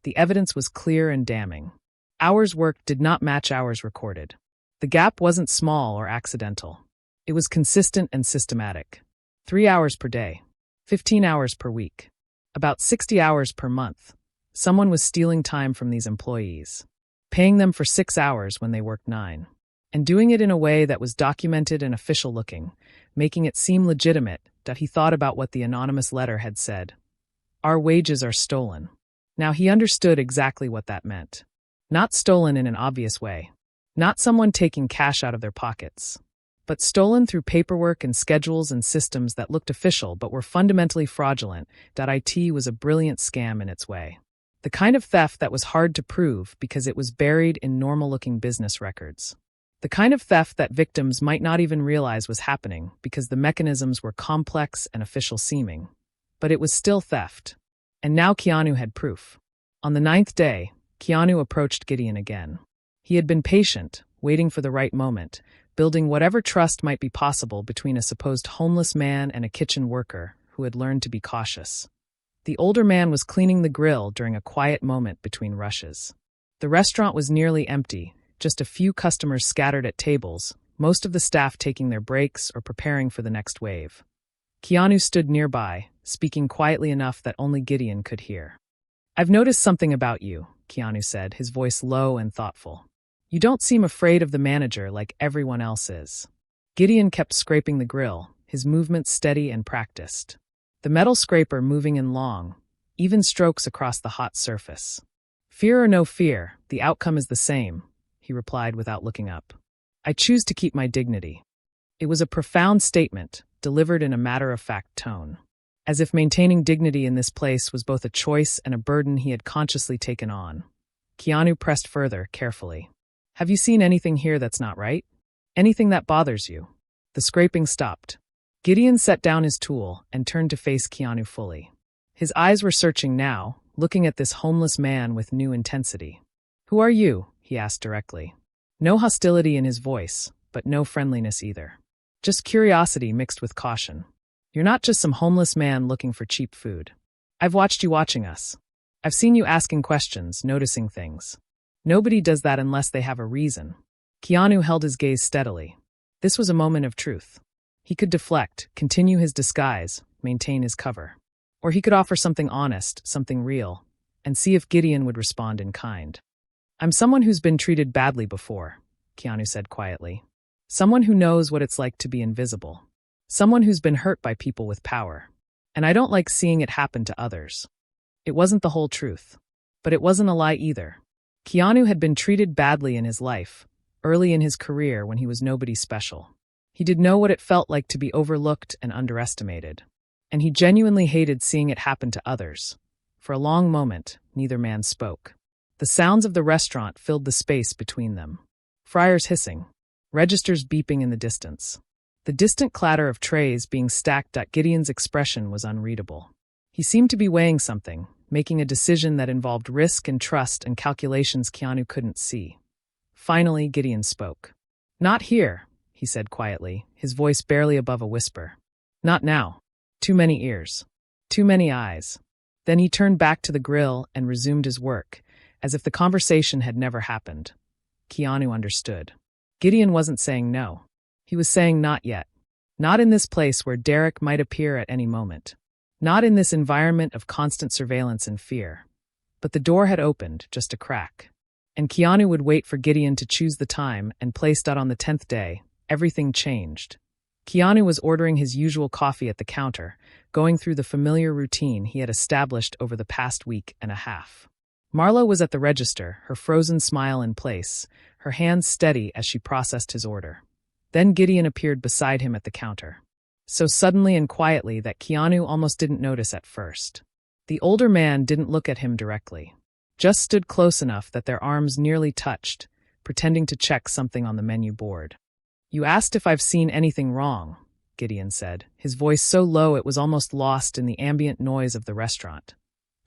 The evidence was clear and damning. Hours worked did not match hours recorded. The gap wasn't small or accidental. It was consistent and systematic. 3 hours per day. 15 hours per week. About 60 hours per month. Someone was stealing time from these employees. Paying them for 6 hours when they worked 9. And doing it in a way that was documented and official-looking, making it seem legitimate. He thought about what the anonymous letter had said. Our wages are stolen. Now he understood exactly what that meant. Not stolen in an obvious way. Not someone taking cash out of their pockets. But stolen through paperwork and schedules and systems that looked official but were fundamentally fraudulent. It was a brilliant scam in its way. The kind of theft that was hard to prove because it was buried in normal-looking business records. The kind of theft that victims might not even realize was happening because the mechanisms were complex and official-seeming. But it was still theft. And now Keanu had proof. On the 9th day, Keanu approached Gideon again. He had been patient, waiting for the right moment, building whatever trust might be possible between a supposed homeless man and a kitchen worker who had learned to be cautious. The older man was cleaning the grill during a quiet moment between rushes. The restaurant was nearly empty, just a few customers scattered at tables, most of the staff taking their breaks or preparing for the next wave. Keanu stood nearby, speaking quietly enough that only Gideon could hear. I've noticed something about you, Keanu said, his voice low and thoughtful. You don't seem afraid of the manager like everyone else is. Gideon kept scraping the grill, his movements steady and practiced. The metal scraper moving in long, even strokes across the hot surface. Fear or no fear, the outcome is the same, he replied without looking up. I choose to keep my dignity. It was a profound statement, delivered in a matter-of-fact tone. As if maintaining dignity in this place was both a choice and a burden he had consciously taken on. Keanu pressed further, carefully. Have you seen anything here that's not right? Anything that bothers you? The scraping stopped. Gideon set down his tool and turned to face Keanu fully. His eyes were searching now, looking at this homeless man with new intensity. Who are you? He asked directly. No hostility in his voice, but no friendliness either. Just curiosity mixed with caution. You're not just some homeless man looking for cheap food. I've watched you watching us. I've seen you asking questions, noticing things. Nobody does that unless they have a reason. Keanu held his gaze steadily. This was a moment of truth. He could deflect, continue his disguise, maintain his cover. Or he could offer something honest, something real, and see if Gideon would respond in kind. "I'm someone who's been treated badly before," Keanu said quietly. "Someone who knows what it's like to be invisible. Someone who's been hurt by people with power. And I don't like seeing it happen to others." It wasn't the whole truth. But it wasn't a lie either. Keanu had been treated badly in his life, early in his career when he was nobody special. He did know what it felt like to be overlooked and underestimated. And he genuinely hated seeing it happen to others. For a long moment, neither man spoke. The sounds of the restaurant filled the space between them. Fryers hissing, registers beeping in the distance. The distant clatter of trays being stacked. Gideon's expression was unreadable. He seemed to be weighing something, making a decision that involved risk and trust and calculations Keanu couldn't see. Finally, Gideon spoke. "Not here," he said quietly, his voice barely above a whisper. "Not now. Too many ears. Too many eyes." Then he turned back to the grill and resumed his work, as if the conversation had never happened. Keanu understood. Gideon wasn't saying no. He was saying not yet. Not in this place where Derek might appear at any moment. Not in this environment of constant surveillance and fear. But the door had opened, just a crack. And Keanu would wait for Gideon to choose the time and place. On the 10th day, everything changed. Keanu was ordering his usual coffee at the counter, going through the familiar routine he had established over the past week and a half. Marla was at the register, her frozen smile in place, her hands steady as she processed his order. Then Gideon appeared beside him at the counter. So suddenly and quietly that Keanu almost didn't notice at first. The older man didn't look at him directly. Just stood close enough that their arms nearly touched, pretending to check something on the menu board. "You asked if I've seen anything wrong," Gideon said, his voice so low it was almost lost in the ambient noise of the restaurant.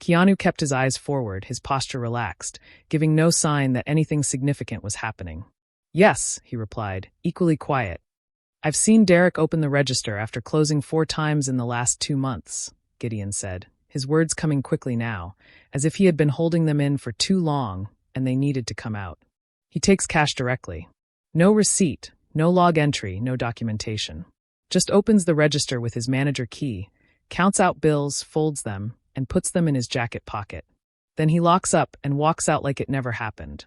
Keanu kept his eyes forward, his posture relaxed, giving no sign that anything significant was happening. "Yes," he replied, equally quiet. "I've seen Derek open the register after closing 4 times in the last 2 months, Gideon said, his words coming quickly now, as if he had been holding them in for too long and they needed to come out. "He takes cash directly. No receipt, no log entry, no documentation. Just opens the register with his manager key, counts out bills, folds them, and puts them in his jacket pocket. Then he locks up and walks out like it never happened."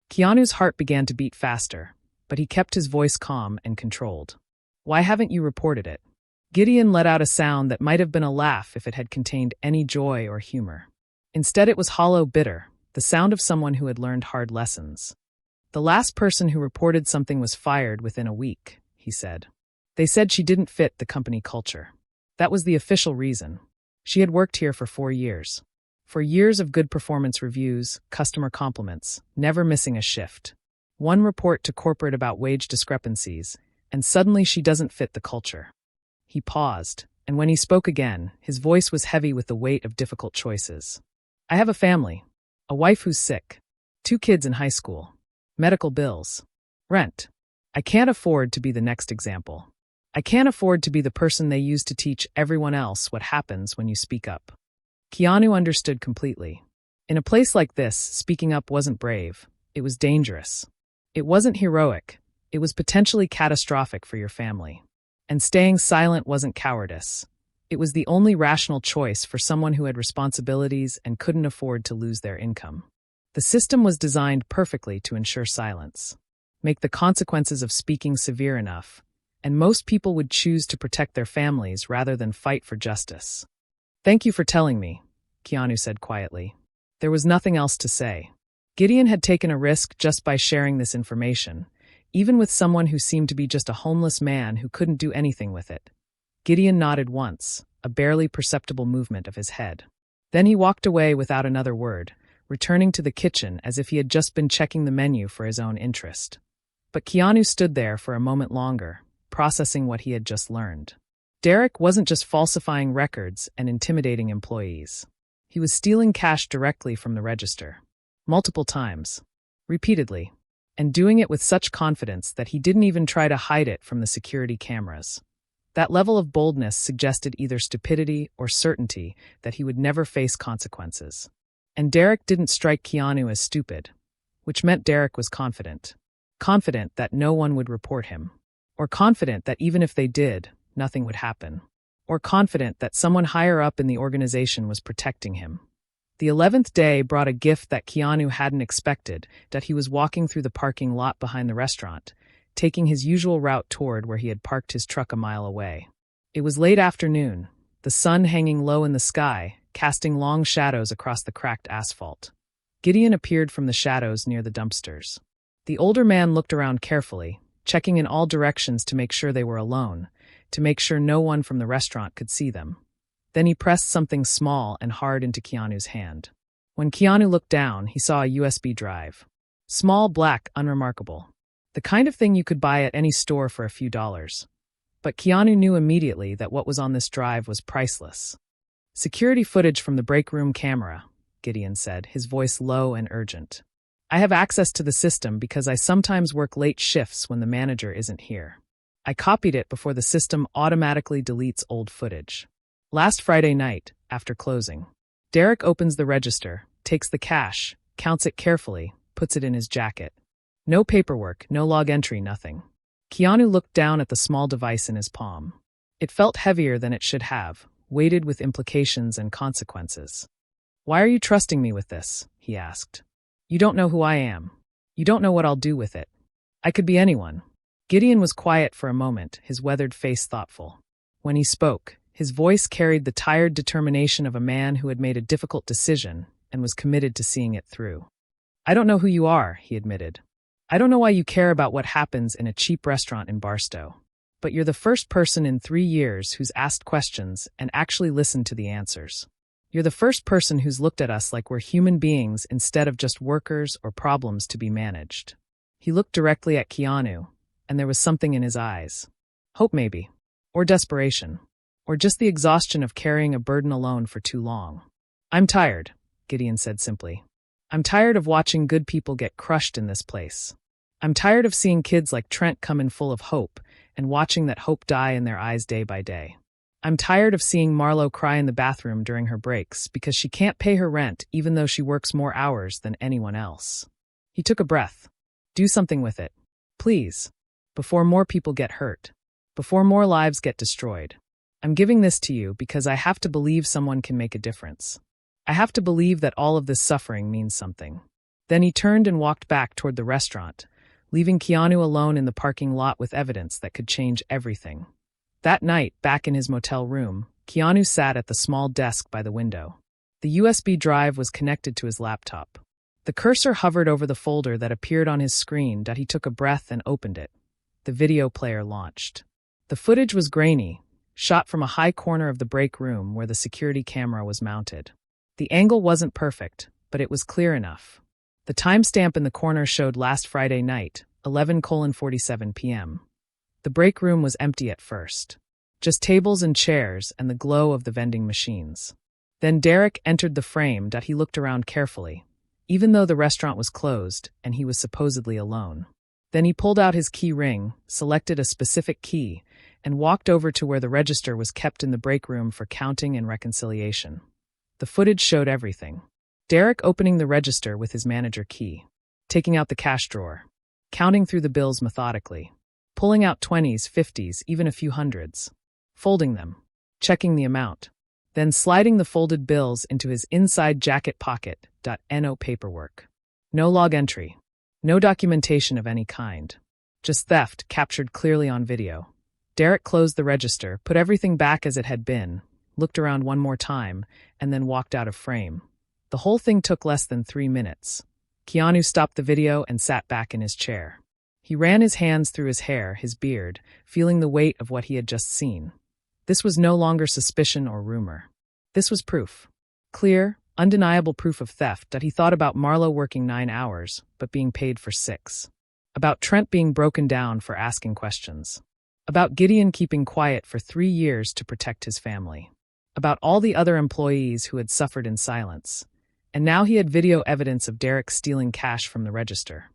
Keanu's heart began to beat faster, but he kept his voice calm and controlled. "Why haven't you reported it?" Gideon let out a sound that might have been a laugh if it had contained any joy or humor. Instead it was hollow, bitter, the sound of someone who had learned hard lessons. "The last person who reported something was fired within a week," he said. "They said she didn't fit the company culture. That was the official reason. She had worked here for 4 years. 4 years of good performance reviews, customer compliments, never missing a shift. One report to corporate about wage discrepancies, and suddenly she doesn't fit the culture." He paused, and when he spoke again, his voice was heavy with the weight of difficult choices. "I have a family, a wife who's sick, 2 kids in high school, medical bills, rent. I can't afford to be the next example. I can't afford to be the person they use to teach everyone else what happens when you speak up." Keanu understood completely. In a place like this, speaking up wasn't brave, it was dangerous. It wasn't heroic, it was potentially catastrophic for your family. And staying silent wasn't cowardice. It was the only rational choice for someone who had responsibilities and couldn't afford to lose their income. The system was designed perfectly to ensure silence, make the consequences of speaking severe enough, and most people would choose to protect their families rather than fight for justice. "Thank you for telling me," Keanu said quietly. There was nothing else to say. Gideon had taken a risk just by sharing this information, even with someone who seemed to be just a homeless man who couldn't do anything with it. Gideon nodded once, a barely perceptible movement of his head. Then he walked away without another word, returning to the kitchen as if he had just been checking the menu for his own interest. But Keanu stood there for a moment longer, processing what he had just learned. Derek wasn't just falsifying records and intimidating employees. He was stealing cash directly from the register. Multiple times. Repeatedly. And doing it with such confidence that he didn't even try to hide it from the security cameras. That level of boldness suggested either stupidity or certainty that he would never face consequences. And Derek didn't strike Keanu as stupid, which meant Derek was confident. Confident that no one would report him. Or confident that even if they did, nothing would happen. Or confident that someone higher up in the organization was protecting him. The 11th day brought a gift that Keanu hadn't expected, that he was walking through the parking lot behind the restaurant, taking his usual route toward where he had parked his truck a mile away. It was late afternoon, the sun hanging low in the sky, casting long shadows across the cracked asphalt. Gideon appeared from the shadows near the dumpsters. The older man looked around carefully, checking in all directions to make sure they were alone, to make sure no one from the restaurant could see them. Then he pressed something small and hard into Keanu's hand. When Keanu looked down, he saw a USB drive. Small, black, unremarkable. The kind of thing you could buy at any store for a few dollars. But Keanu knew immediately that what was on this drive was priceless. Security footage from the break room camera, Gideon said, his voice low and urgent. I have access to the system because I sometimes work late shifts when the manager isn't here. I copied it before the system automatically deletes old footage. Last Friday night, after closing, Derek opens the register, takes the cash, counts it carefully, puts it in his jacket. No paperwork, no log entry, nothing. Keanu looked down at the small device in his palm. It felt heavier than it should have, weighted with implications and consequences. Why are you trusting me with this? He asked. You don't know who I am. You don't know what I'll do with it. I could be anyone. Gideon was quiet for a moment, his weathered face thoughtful. When he spoke, his voice carried the tired determination of a man who had made a difficult decision and was committed to seeing it through. I don't know who you are, he admitted. I don't know why you care about what happens in a cheap restaurant in Barstow. But you're the first person in 3 years who's asked questions and actually listened to the answers. You're the first person who's looked at us like we're human beings instead of just workers or problems to be managed. He looked directly at Keanu, and there was something in his eyes. Hope maybe. Or desperation. Or just the exhaustion of carrying a burden alone for too long. I'm tired, Gideon said simply. I'm tired of watching good people get crushed in this place. I'm tired of seeing kids like Trent come in full of hope and watching that hope die in their eyes day by day. I'm tired of seeing Marlo cry in the bathroom during her breaks because she can't pay her rent even though she works more hours than anyone else. He took a breath. Do something with it. Please. Before more people get hurt. Before more lives get destroyed. I'm giving this to you because I have to believe someone can make a difference. I have to believe that all of this suffering means something. Then he turned and walked back toward the restaurant, leaving Keanu alone in the parking lot with evidence that could change everything. That night, back in his motel room, Keanu sat at the small desk by the window. The USB drive was connected to his laptop. The cursor hovered over the folder that appeared on his screen. He took a breath and opened it. The video player launched. The footage was grainy, shot from a high corner of the break room where the security camera was mounted. The angle wasn't perfect, but it was clear enough. The timestamp in the corner showed last Friday night, 11:47 p.m. The break room was empty at first. Just tables and chairs and the glow of the vending machines. Then Derek entered the frame. He looked around carefully, even though the restaurant was closed and he was supposedly alone. Then he pulled out his key ring, selected a specific key, and walked over to where the register was kept in the break room for counting and reconciliation. The footage showed everything. Derek opening the register with his manager key, taking out the cash drawer, counting through the bills methodically, pulling out 20s, 50s, even a few hundreds, folding them, checking the amount, then sliding the folded bills into his inside jacket pocket. No paperwork. No log entry. No documentation of any kind. Just theft captured clearly on video. Derek closed the register, put everything back as it had been, looked around one more time, and then walked out of frame. The whole thing took less than 3 minutes. Keanu stopped the video and sat back in his chair. He ran his hands through his hair, his beard, feeling the weight of what he had just seen. This was no longer suspicion or rumor. This was proof. Clear, undeniable proof of theft. He thought about Marlo working 9 hours, but being paid for 6. About Trent being broken down for asking questions. About Gideon keeping quiet for 3 years to protect his family. About all the other employees who had suffered in silence. And now he had video evidence of Derek stealing cash from the register.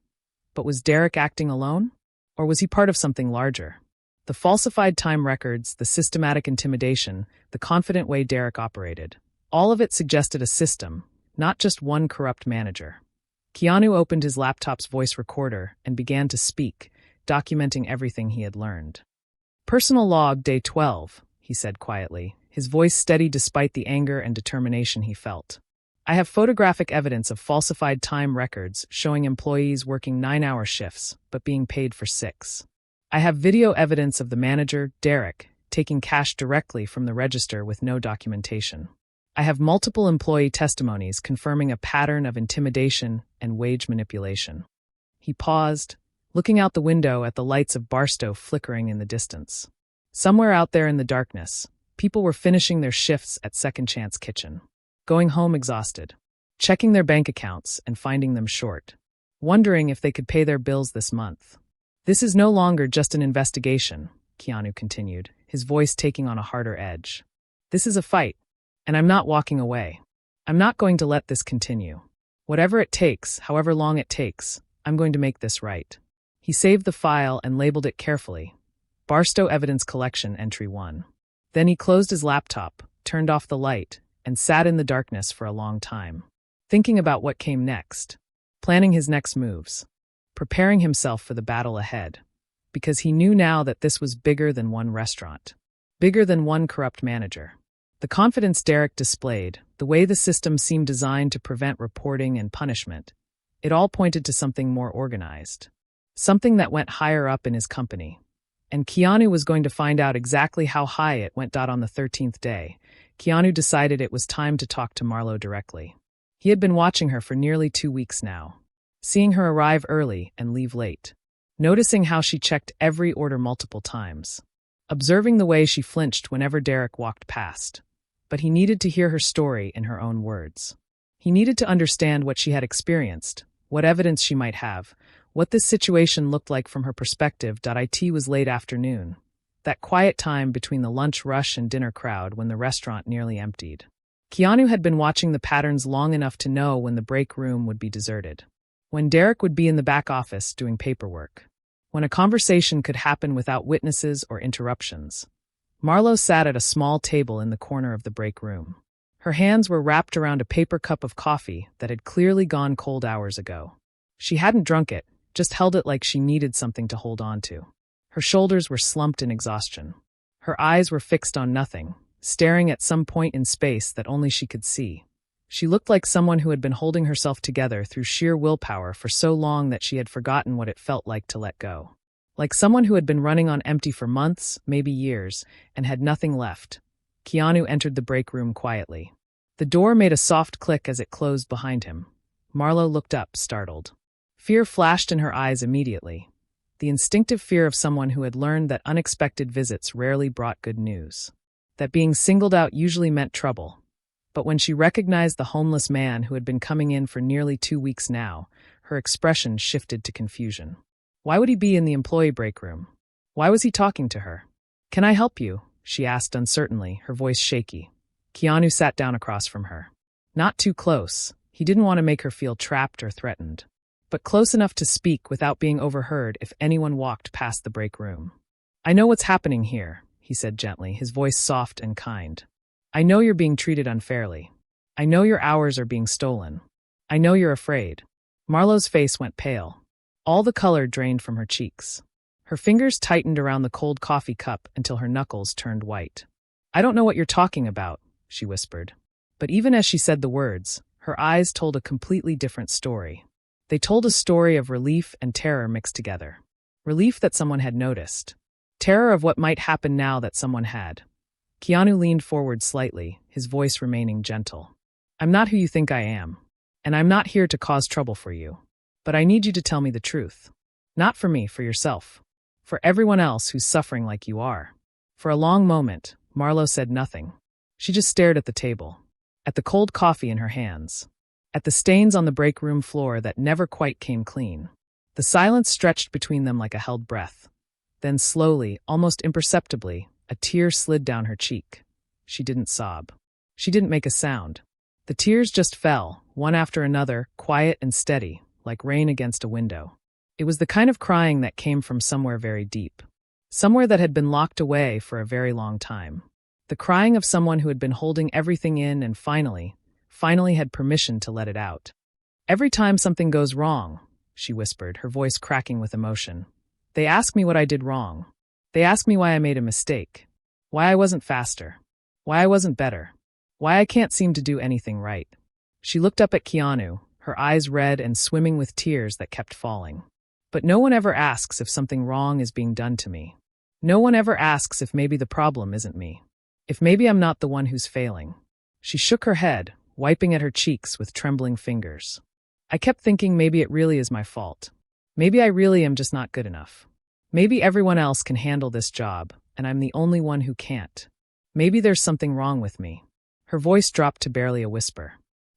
But was Derek acting alone? Or was he part of something larger? The falsified time records, the systematic intimidation, the confident way Derek operated. All of it suggested a system, not just one corrupt manager. Keanu opened his laptop's voice recorder and began to speak, documenting everything he had learned. "Personal log, day 12, he said quietly, his voice steady despite the anger and determination he felt. "I have photographic evidence of falsified time records showing employees working 9-hour shifts, but being paid for 6. I have video evidence of the manager, Derek, taking cash directly from the register with no documentation. I have multiple employee testimonies confirming a pattern of intimidation and wage manipulation." He paused, looking out the window at the lights of Barstow flickering in the distance. Somewhere out there in the darkness, people were finishing their shifts at Second Chance Kitchen, going home exhausted, checking their bank accounts and finding them short, wondering if they could pay their bills this month. "This is no longer just an investigation," Keanu continued, his voice taking on a harder edge. "This is a fight. And I'm not walking away. I'm not going to let this continue. Whatever it takes, however long it takes, I'm going to make this right." He saved the file and labeled it carefully. Barstow Evidence Collection Entry 1. Then he closed his laptop, turned off the light, and sat in the darkness for a long time, thinking about what came next, planning his next moves, preparing himself for the battle ahead, because he knew now that this was bigger than one restaurant, bigger than one corrupt manager. The confidence Derek displayed, the way the system seemed designed to prevent reporting and punishment, it all pointed to something more organized, something that went higher up in his company. And Keanu was going to find out exactly how high it went. On the 13th day, Keanu decided it was time to talk to Marlo directly. He had been watching her for nearly 2 weeks now, seeing her arrive early and leave late, noticing how she checked every order multiple times, observing the way she flinched whenever Derek walked past. But he needed to hear her story in her own words. He needed to understand what she had experienced, what evidence she might have, what this situation looked like from her perspective. It was late afternoon, that quiet time between the lunch rush and dinner crowd when the restaurant nearly emptied. Keanu had been watching the patterns long enough to know when the break room would be deserted, when Derek would be in the back office doing paperwork, when a conversation could happen without witnesses or interruptions. Marlo sat at a small table in the corner of the break room. Her hands were wrapped around a paper cup of coffee that had clearly gone cold hours ago. She hadn't drunk it, just held it like she needed something to hold on to. Her shoulders were slumped in exhaustion. Her eyes were fixed on nothing, staring at some point in space that only she could see. She looked like someone who had been holding herself together through sheer willpower for so long that she had forgotten what it felt like to let go. Like someone who had been running on empty for months, maybe years, and had nothing left. Keanu entered the break room quietly. The door made a soft click as it closed behind him. Marlo looked up, startled. Fear flashed in her eyes immediately. The instinctive fear of someone who had learned that unexpected visits rarely brought good news. That being singled out usually meant trouble. But when she recognized the homeless man who had been coming in for nearly 2 weeks now, her expression shifted to confusion. Why would he be in the employee break room? Why was he talking to her? "Can I help you?" she asked uncertainly, her voice shaky. Keanu sat down across from her. Not too close. He didn't want to make her feel trapped or threatened, but close enough to speak without being overheard if anyone walked past the break room. "I know what's happening here," he said gently, his voice soft and kind. "I know you're being treated unfairly. I know your hours are being stolen. I know you're afraid." Marlo's face went pale. All the color drained from her cheeks. Her fingers tightened around the cold coffee cup until her knuckles turned white. "I don't know what you're talking about," she whispered. But even as she said the words, her eyes told a completely different story. They told a story of relief and terror mixed together. Relief that someone had noticed. Terror of what might happen now that someone had. Keanu leaned forward slightly, his voice remaining gentle. "I'm not who you think I am. And I'm not here to cause trouble for you. But I need you to tell me the truth. Not for me, for yourself. For everyone else who's suffering like you are." For a long moment, Marlo said nothing. She just stared at the table, at the cold coffee in her hands, at the stains on the break room floor that never quite came clean. The silence stretched between them like a held breath. Then slowly, almost imperceptibly, a tear slid down her cheek. She didn't sob. She didn't make a sound. The tears just fell, one after another, quiet and steady, like rain against a window. It was the kind of crying that came from somewhere very deep. Somewhere that had been locked away for a very long time. The crying of someone who had been holding everything in and finally had permission to let it out. "Every time something goes wrong," she whispered, her voice cracking with emotion, They ask me what I did wrong. They ask me why I made a mistake. Why I wasn't faster. Why I wasn't better. Why I can't seem to do anything right. She looked up at Keanu, her eyes red and swimming with tears that kept falling. But no one ever asks if something wrong is being done to me. No one ever asks if maybe the problem isn't me. If maybe I'm not the one who's failing. She shook her head, wiping at her cheeks with trembling fingers. I kept thinking maybe it really is my fault. Maybe I really am just not good enough. Maybe everyone else can handle this job, and I'm the only one who can't. Maybe there's something wrong with me. Her voice dropped to barely a whisper.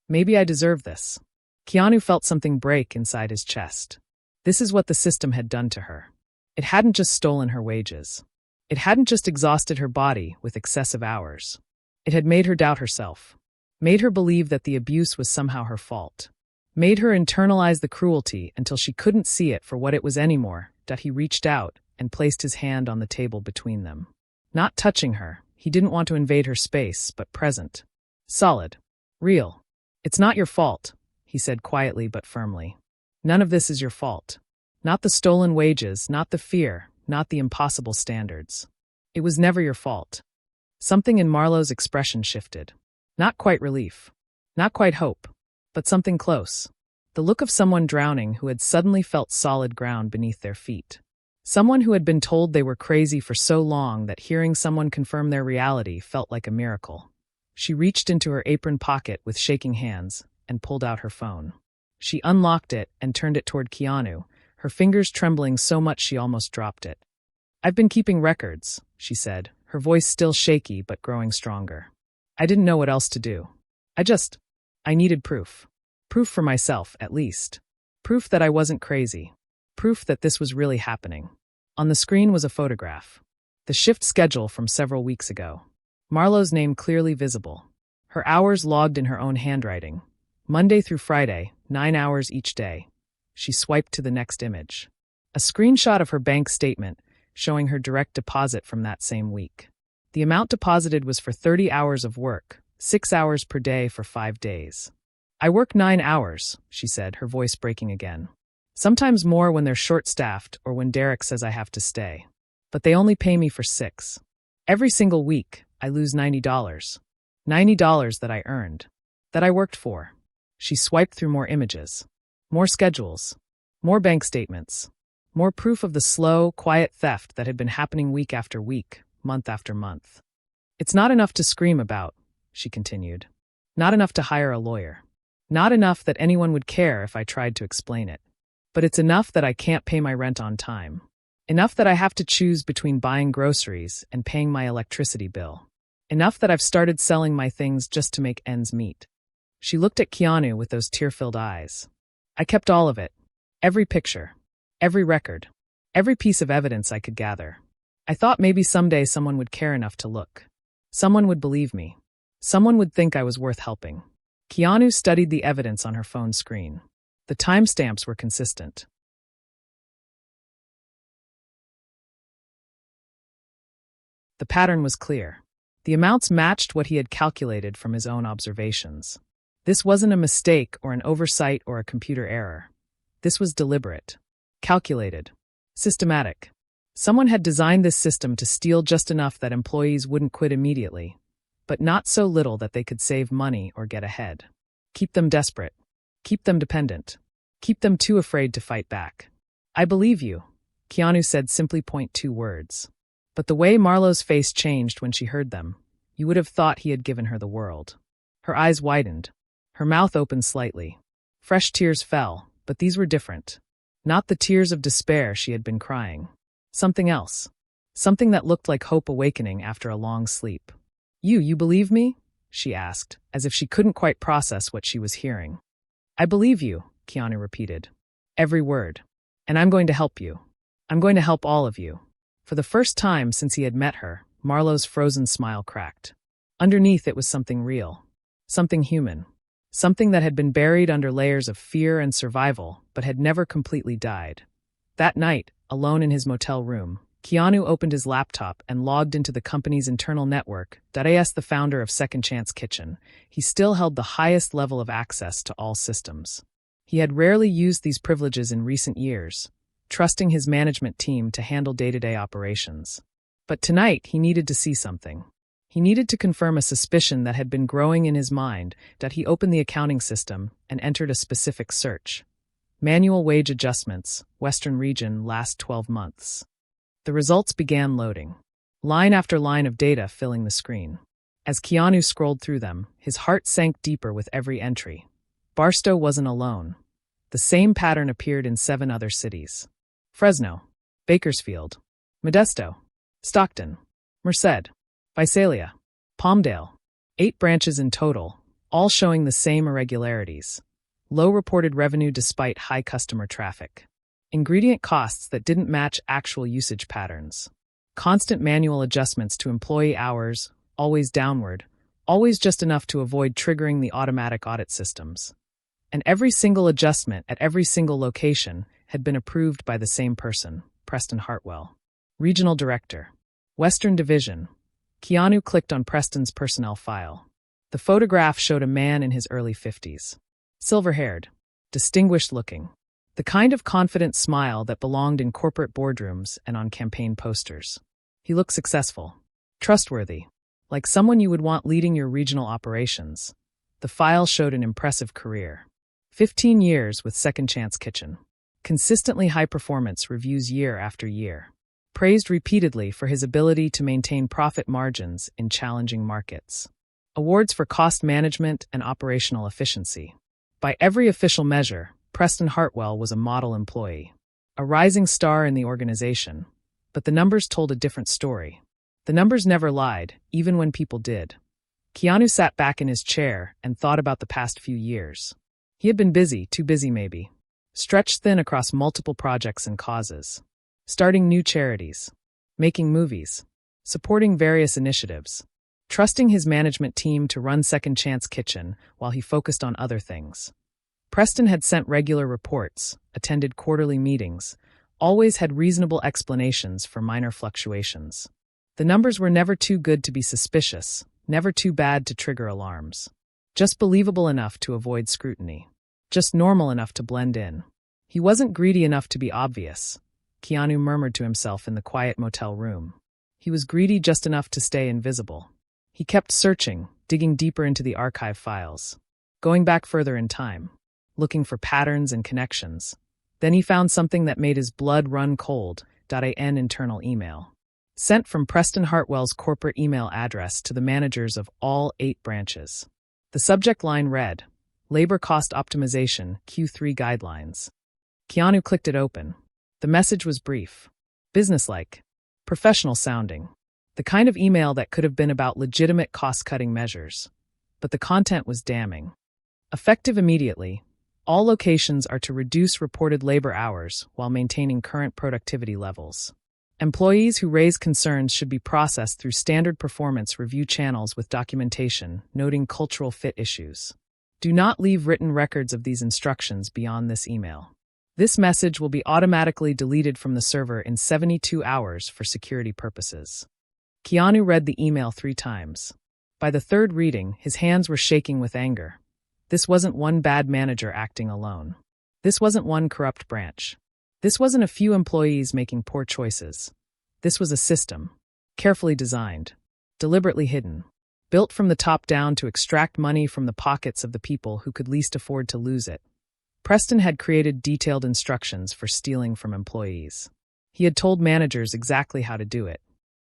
Maybe I deserve this. Keanu felt something break inside his chest. This is what the system had done to her. It hadn't just stolen her wages. It hadn't just exhausted her body with excessive hours. It had made her doubt herself. Made her believe that the abuse was somehow her fault. Made her internalize the cruelty until she couldn't see it for what it was anymore, that he reached out and placed his hand on the table between them. Not touching her, he didn't want to invade her space, but present. Solid. Real. It's not your fault, he said quietly but firmly. None of this is your fault. Not the stolen wages, not the fear, not the impossible standards. It was never your fault. Something in Marlowe's expression shifted. Not quite relief. Not quite hope. But something close. The look of someone drowning who had suddenly felt solid ground beneath their feet. Someone who had been told they were crazy for so long that hearing someone confirm their reality felt like a miracle. She reached into her apron pocket with shaking hands and pulled out her phone. She unlocked it and turned it toward Keanu, her fingers trembling so much she almost dropped it. I've been keeping records, she said, her voice still shaky but growing stronger. I didn't know what else to do. I needed proof. Proof for myself, at least. Proof that I wasn't crazy. Proof that this was really happening. On the screen was a photograph. The shift schedule from several weeks ago. Marlowe's name clearly visible. Her hours logged in her own handwriting. Monday through Friday, 9 hours each day. She swiped to the next image. A screenshot of her bank statement showing her direct deposit from that same week. The amount deposited was for 30 hours of work, 6 hours per day for 5 days. I work 9 hours, she said, her voice breaking again. Sometimes more when they're short-staffed or when Derek says I have to stay. But they only pay me for 6. Every single week, I lose $90. $90 that I earned. That I worked for. She swiped through more images. More schedules. More bank statements. More proof of the slow, quiet theft that had been happening week after week, month after month. It's not enough to scream about, she continued. Not enough to hire a lawyer. Not enough that anyone would care if I tried to explain it. But it's enough that I can't pay my rent on time. Enough that I have to choose between buying groceries and paying my electricity bill. Enough that I've started selling my things just to make ends meet. She looked at Keanu with those tear-filled eyes. I kept all of it. Every picture. Every record. Every piece of evidence I could gather. I thought maybe someday someone would care enough to look. Someone would believe me. Someone would think I was worth helping. Keanu studied the evidence on her phone screen. The timestamps were consistent. The pattern was clear. The amounts matched what he had calculated from his own observations. This wasn't a mistake or an oversight or a computer error. This was deliberate. Calculated. Systematic. Someone had designed this system to steal just enough that employees wouldn't quit immediately, but not so little that they could save money or get ahead. Keep them desperate. Keep them dependent. Keep them too afraid to fight back. I believe you, Keanu said simply 2 words. But the way Marlowe's face changed when she heard them, you would have thought he had given her the world. Her eyes widened. Her mouth opened slightly. Fresh tears fell, but these were different. Not the tears of despair she had been crying. Something else. Something that looked like hope awakening after a long sleep. You believe me? She asked, as if she couldn't quite process what she was hearing. I believe you, Keanu repeated. Every word. And I'm going to help you. I'm going to help all of you. For the first time since he had met her, Marlowe's frozen smile cracked. Underneath it was something real. Something human. Something that had been buried under layers of fear and survival, but had never completely died. That night, alone in his motel room, Keanu opened his laptop and logged into the company's internal network. As the founder of Second Chance Kitchen, he still held the highest level of access to all systems. He had rarely used these privileges in recent years, trusting his management team to handle day-to-day operations. But tonight, he needed to see something. He needed to confirm a suspicion that had been growing in his mind. That he opened the accounting system and entered a specific search. Manual wage adjustments, Western region, last 12 months. The results began loading. Line after line of data filling the screen. As Keanu scrolled through them, his heart sank deeper with every entry. Barstow wasn't alone. The same pattern appeared in 7 other cities. Fresno, Bakersfield, Modesto, Stockton, Merced, Visalia, Palmdale. 8 branches in total, all showing the same irregularities. Low reported revenue despite high customer traffic. Ingredient costs that didn't match actual usage patterns. Constant manual adjustments to employee hours, always downward, always just enough to avoid triggering the automatic audit systems. And every single adjustment at every single location had been approved by the same person, Preston Hartwell. Regional Director. Western Division. Keanu clicked on Preston's personnel file. The photograph showed a man in his early 50s. Silver-haired, distinguished-looking. The kind of confident smile that belonged in corporate boardrooms and on campaign posters. He looked successful, trustworthy, like someone you would want leading your regional operations. The file showed an impressive career. 15 years with Second Chance Kitchen. Consistently high performance reviews year after year. Praised repeatedly for his ability to maintain profit margins in challenging markets. Awards for cost management and operational efficiency. By every official measure, Preston Hartwell was a model employee. A rising star in the organization. But the numbers told a different story. The numbers never lied, even when people did. Keanu sat back in his chair and thought about the past few years. He had been busy, too busy maybe. Stretched thin across multiple projects and causes. Starting new charities. Making movies. Supporting various initiatives. Trusting his management team to run Second Chance Kitchen while he focused on other things. Preston had sent regular reports, attended quarterly meetings, always had reasonable explanations for minor fluctuations. The numbers were never too good to be suspicious, never too bad to trigger alarms. Just believable enough to avoid scrutiny. Just normal enough to blend in. He wasn't greedy enough to be obvious, Keanu murmured to himself in the quiet motel room. He was greedy just enough to stay invisible. He kept searching, digging deeper into the archive files. Going back further in time. Looking for patterns and connections. Then he found something that made his blood run cold. An internal email. Sent from Preston Hartwell's corporate email address to the managers of all 8 branches. The subject line read, Labor Cost Optimization, Q3 Guidelines. Keanu clicked it open. The message was brief. Businesslike. Professional sounding. The kind of email that could have been about legitimate cost-cutting measures. But the content was damning. Effective immediately. All locations are to reduce reported labor hours while maintaining current productivity levels. Employees who raise concerns should be processed through standard performance review channels with documentation, noting cultural fit issues. Do not leave written records of these instructions beyond this email. This message will be automatically deleted from the server in 72 hours for security purposes. Keanu read the email 3 times. By the 3rd reading, his hands were shaking with anger. This wasn't one bad manager acting alone. This wasn't one corrupt branch. This wasn't a few employees making poor choices. This was a system, carefully designed, deliberately hidden, built from the top down to extract money from the pockets of the people who could least afford to lose it. Preston had created detailed instructions for stealing from employees. He had told managers exactly how to do it,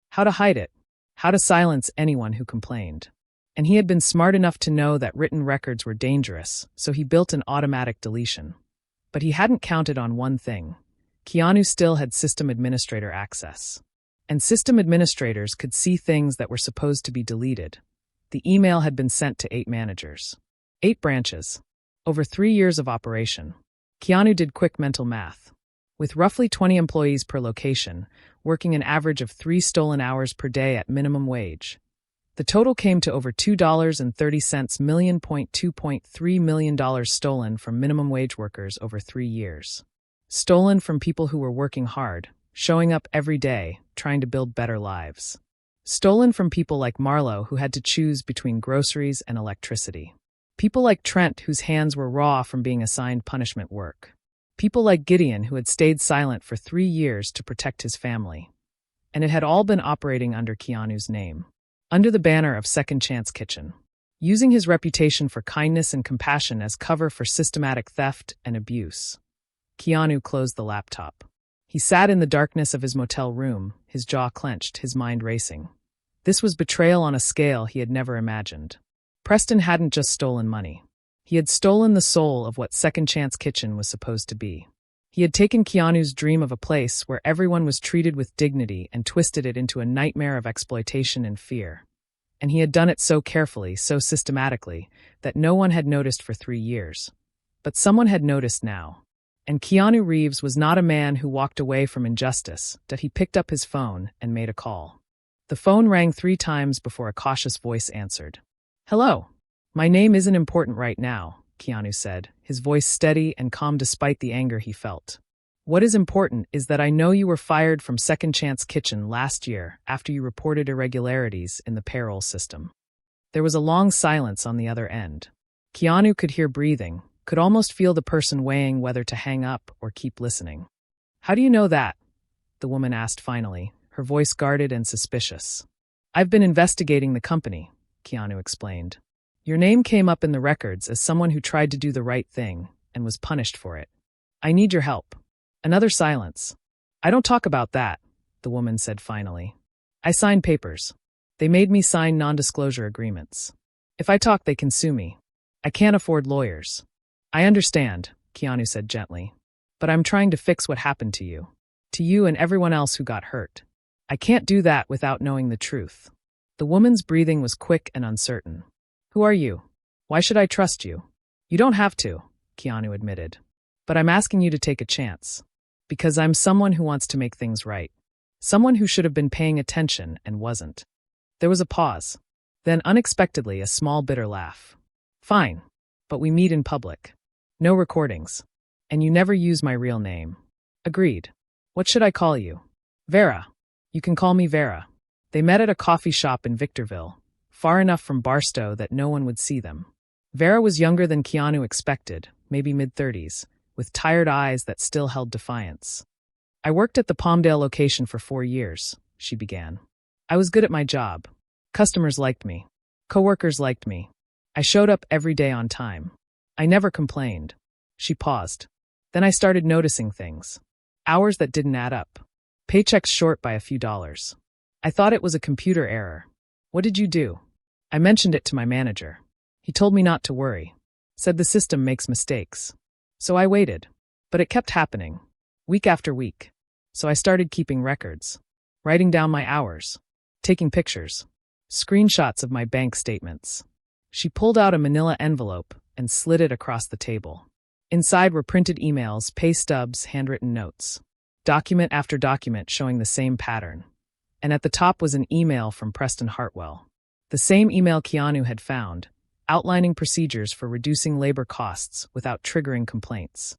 how to hide it, how to silence anyone who complained. And he had been smart enough to know that written records were dangerous, so he built an automatic deletion. But he hadn't counted on one thing. Keanu still had system administrator access. And system administrators could see things that were supposed to be deleted. The email had been sent to 8 managers. 8 branches. Over 3 years of operation. Keanu did quick mental math. With roughly 20 employees per location, working an average of 3 stolen hours per day at minimum wage. The total came to over $2.30 million. $2.3 million stolen from minimum wage workers over 3 years. Stolen from people who were working hard, showing up every day, trying to build better lives. Stolen from people like Marlo who had to choose between groceries and electricity. People like Trent whose hands were raw from being assigned punishment work. People like Gideon who had stayed silent for 3 years to protect his family. And it had all been operating under Keanu's name, under the banner of Second Chance Kitchen, using his reputation for kindness and compassion as cover for systematic theft and abuse. Keanu closed the laptop. He sat in the darkness of his motel room, his jaw clenched, his mind racing. This was betrayal on a scale he had never imagined. Preston hadn't just stolen money. He had stolen the soul of what Second Chance Kitchen was supposed to be. He had taken Keanu's dream of a place where everyone was treated with dignity and twisted it into a nightmare of exploitation and fear. And he had done it so carefully, so systematically, that no one had noticed for 3 years. But someone had noticed now. And Keanu Reeves was not a man who walked away from injustice, that he picked up his phone and made a call. The phone rang 3 times before a cautious voice answered. "Hello. My name isn't important right now," Keanu said, his voice steady and calm despite the anger he felt. "What is important is that I know you were fired from Second Chance Kitchen last year after you reported irregularities in the payroll system." There was a long silence on the other end. Keanu could hear breathing, could almost feel the person weighing whether to hang up or keep listening. "How do you know that?" the woman asked finally, her voice guarded and suspicious. "I've been investigating the company," Keanu explained. "Your name came up in the records as someone who tried to do the right thing and was punished for it. I need your help." Another silence. "I don't talk about that," the woman said finally. "I signed papers. They made me sign non-disclosure agreements. If I talk, they can sue me. I can't afford lawyers." "I understand," Keanu said gently. "But I'm trying to fix what happened to you and everyone else who got hurt. I can't do that without knowing the truth." The woman's breathing was quick and uncertain. "Who are you? Why should I trust you?" "You don't have to," Keanu admitted. "But I'm asking you to take a chance. Because I'm someone who wants to make things right. Someone who should have been paying attention and wasn't." There was a pause. Then, unexpectedly, a small bitter laugh. "Fine. But we meet in public. No recordings. And you never use my real name." "Agreed. What should I call you?" "Vera. You can call me Vera." They met at a coffee shop in Victorville, far enough from Barstow that no one would see them. Vera was younger than Keanu expected, maybe mid-30s, with tired eyes that still held defiance. "I worked at the Palmdale location for 4 years, she began. "I was good at my job. Customers liked me. Coworkers liked me. I showed up every day on time. I never complained." She paused. "Then I started noticing things. Hours that didn't add up. Paychecks short by a few dollars. I thought it was a computer error. What did you do?" "I mentioned it to my manager. He told me not to worry. Said the system makes mistakes. So I waited. But it kept happening. Week after week. So I started keeping records. Writing down my hours. Taking pictures. Screenshots of my bank statements." She pulled out a manila envelope and slid it across the table. Inside were printed emails, pay stubs, handwritten notes. Document after document showing the same pattern. And at the top was an email from Preston Hartwell. The same email Keanu had found, outlining procedures for reducing labor costs without triggering complaints.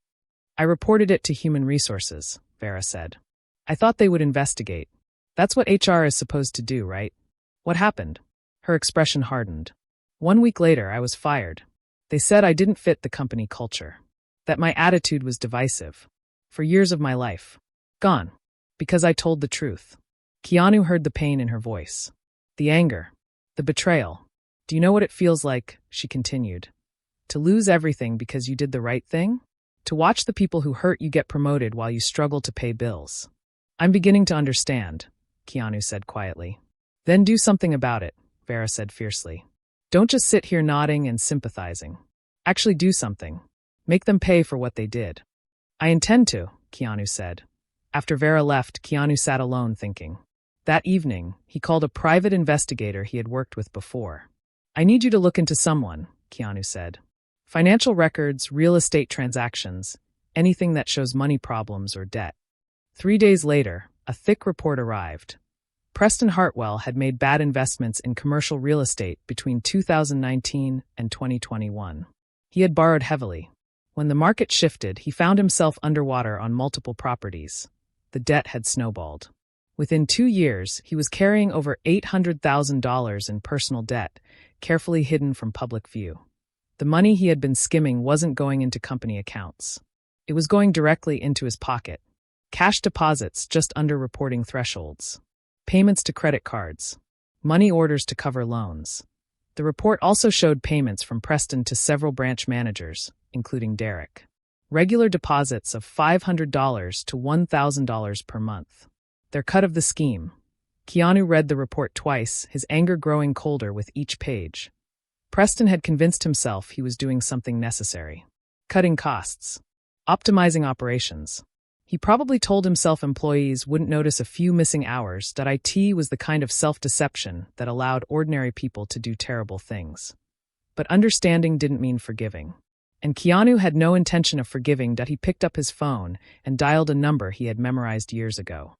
"I reported it to Human Resources," Vera said. "I thought they would investigate. That's what HR is supposed to do, right?" "What happened?" Her expression hardened. "1 week later, I was fired. They said I didn't fit the company culture. That my attitude was divisive. For years of my life. Gone. Because I told the truth." Keanu heard the pain in her voice. The anger. The betrayal. "Do you know what it feels like?" she continued. "To lose everything because you did the right thing? To watch the people who hurt you get promoted while you struggle to pay bills." "I'm beginning to understand," Keanu said quietly. "Then do something about it," Vera said fiercely. "Don't just sit here nodding and sympathizing. Actually do something. Make them pay for what they did." "I intend to," Keanu said. After Vera left, Keanu sat alone thinking. That evening, he called a private investigator he had worked with before. "I need you to look into someone," Keanu said. "Financial records, real estate transactions, anything that shows money problems or debt." 3 days later, a thick report arrived. Preston Hartwell had made bad investments in commercial real estate between 2019 and 2021. He had borrowed heavily. When the market shifted, he found himself underwater on multiple properties. The debt had snowballed. Within 2 years, he was carrying over $800,000 in personal debt, carefully hidden from public view. The money he had been skimming wasn't going into company accounts. It was going directly into his pocket. Cash deposits just under reporting thresholds. Payments to credit cards. Money orders to cover loans. The report also showed payments from Preston to several branch managers, including Derek. Regular deposits of $500 to $1,000 per month. Their cut of the scheme. Keanu read the report twice, his anger growing colder with each page. Preston had convinced himself he was doing something necessary. Cutting costs. Optimizing operations. He probably told himself employees wouldn't notice a few missing hours, that IT was the kind of self-deception that allowed ordinary people to do terrible things. But understanding didn't mean forgiving. And Keanu had no intention of forgiving that he picked up his phone and dialed a number he had memorized years ago.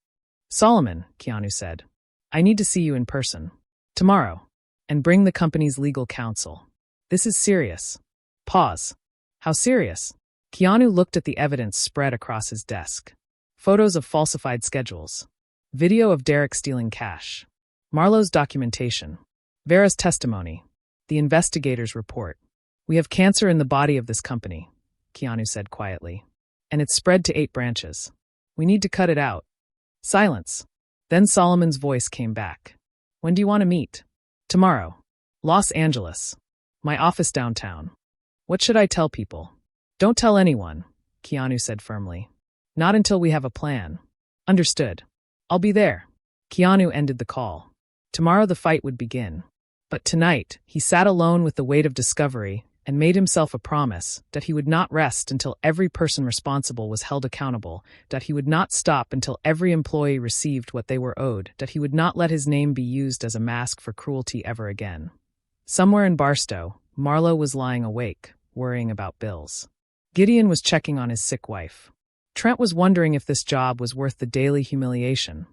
Solomon, Keanu said. I need to see you in person. Tomorrow. And bring the company's legal counsel. This is serious. Pause. How serious? Keanu looked at the evidence spread across his desk. Photos of falsified schedules. Video of Derek stealing cash. Marlowe's documentation. Vera's testimony. The investigator's report. We have cancer in the body of this company, Keanu said quietly. And it's spread to 8 branches. We need to cut it out. Silence. Then Solomon's voice came back. When do you want to meet? Tomorrow. Los Angeles. My office downtown. What should I tell people? Don't tell anyone, Keanu said firmly. Not until we have a plan. Understood. I'll be there. Keanu ended the call. Tomorrow the fight would begin. But tonight, he sat alone with the weight of discovery and made himself a promise that he would not rest until every person responsible was held accountable, that he would not stop until every employee received what they were owed, that he would not let his name be used as a mask for cruelty ever again. Somewhere in Barstow, Marlowe was lying awake, worrying about bills. Gideon was checking on his sick wife. Trent was wondering if this job was worth the daily humiliation.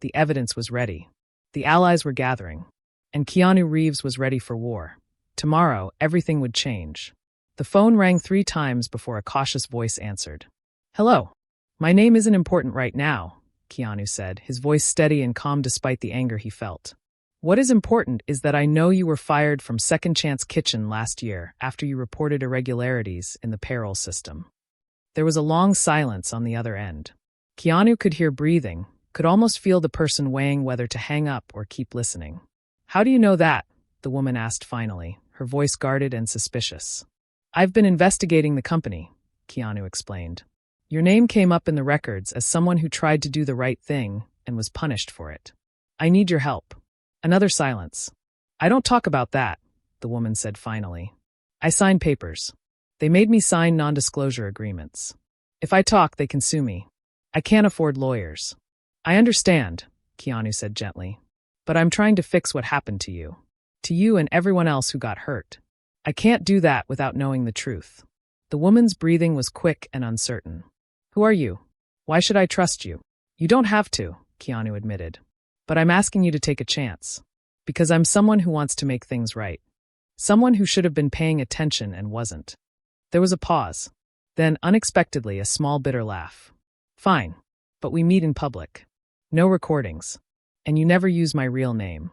The evidence was ready. The allies were gathering. And Keanu Reeves was ready for war. Tomorrow, everything would change. The phone rang 3 times before a cautious voice answered. Hello. My name isn't important right now, Keanu said, his voice steady and calm despite the anger he felt. What is important is that I know you were fired from Second Chance Kitchen last year after you reported irregularities in the payroll system. There was a long silence on the other end. Keanu could hear breathing, could almost feel the person weighing whether to hang up or keep listening. How do you know that? The woman asked finally, her voice guarded and suspicious. I've been investigating the company, Keanu explained. Your name came up in the records as someone who tried to do the right thing and was punished for it. I need your help. Another silence. I don't talk about that, the woman said finally. I sign papers. They made me sign non-disclosure agreements. If I talk, they can sue me. I can't afford lawyers. I understand, Keanu said gently. But I'm trying to fix what happened to you. To you and everyone else who got hurt. I can't do that without knowing the truth. The woman's breathing was quick and uncertain. Who are you? Why should I trust you? You don't have to, Keanu admitted. But I'm asking you to take a chance. Because I'm someone who wants to make things right. Someone who should have been paying attention and wasn't. There was a pause. Then, unexpectedly, a small bitter laugh. Fine. But we meet in public. No recordings. And you never use my real name.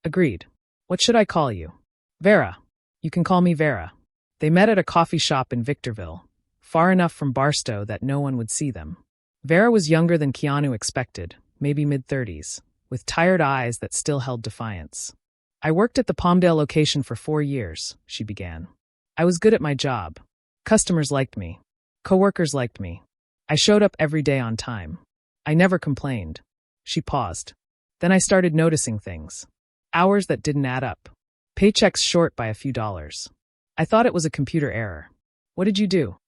Agreed. What should I call you? Vera. You can call me Vera. They met at a coffee shop in Victorville, far enough from Barstow that no one would see them. Vera was younger than Keanu expected, maybe mid-30s, with tired eyes that still held defiance. I worked at the Palmdale location for 4 years, she began. I was good at my job. Customers liked me. Coworkers liked me. I showed up every day on time. I never complained. She paused. Then I started noticing things. Hours that didn't add up. Paychecks short by a few dollars. I thought it was a computer error. What did you do?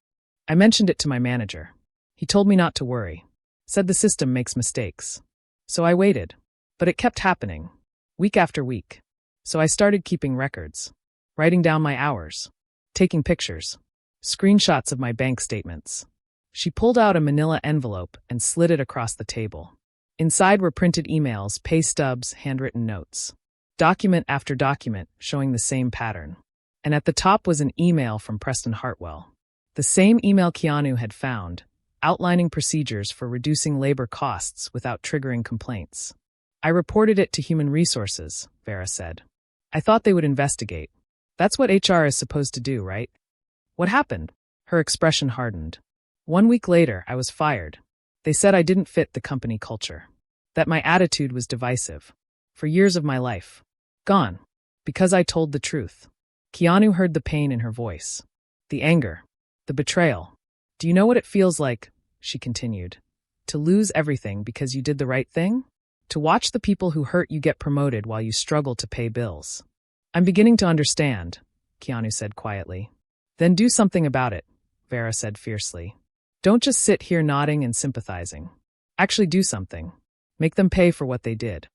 I mentioned it to my manager. He told me not to worry. Said the system makes mistakes. So I waited. But it kept happening. Week after week. So I started keeping records. Writing down my hours. Taking pictures. Screenshots of my bank statements. She pulled out a manila envelope and slid it across the table. Inside were printed emails, pay stubs, handwritten notes. Document after document showing the same pattern. And at the top was an email from Preston Hartwell. The same email Keanu had found, outlining procedures for reducing labor costs without triggering complaints. I reported it to Human Resources, Vera said. I thought they would investigate. That's what HR is supposed to do, right? What happened? Her expression hardened. 1 week later, I was fired. They said I didn't fit the company culture. That my attitude was divisive. For years of my life. Gone. Because I told the truth. Keanu heard the pain in her voice. The anger. The betrayal. Do you know what it feels like, she continued, to lose everything because you did the right thing? To watch the people who hurt you get promoted while you struggle to pay bills. I'm beginning to understand, Keanu said quietly. Then do something about it, Vera said fiercely. Don't just sit here nodding and sympathizing. Actually do something. Make them pay for what they did.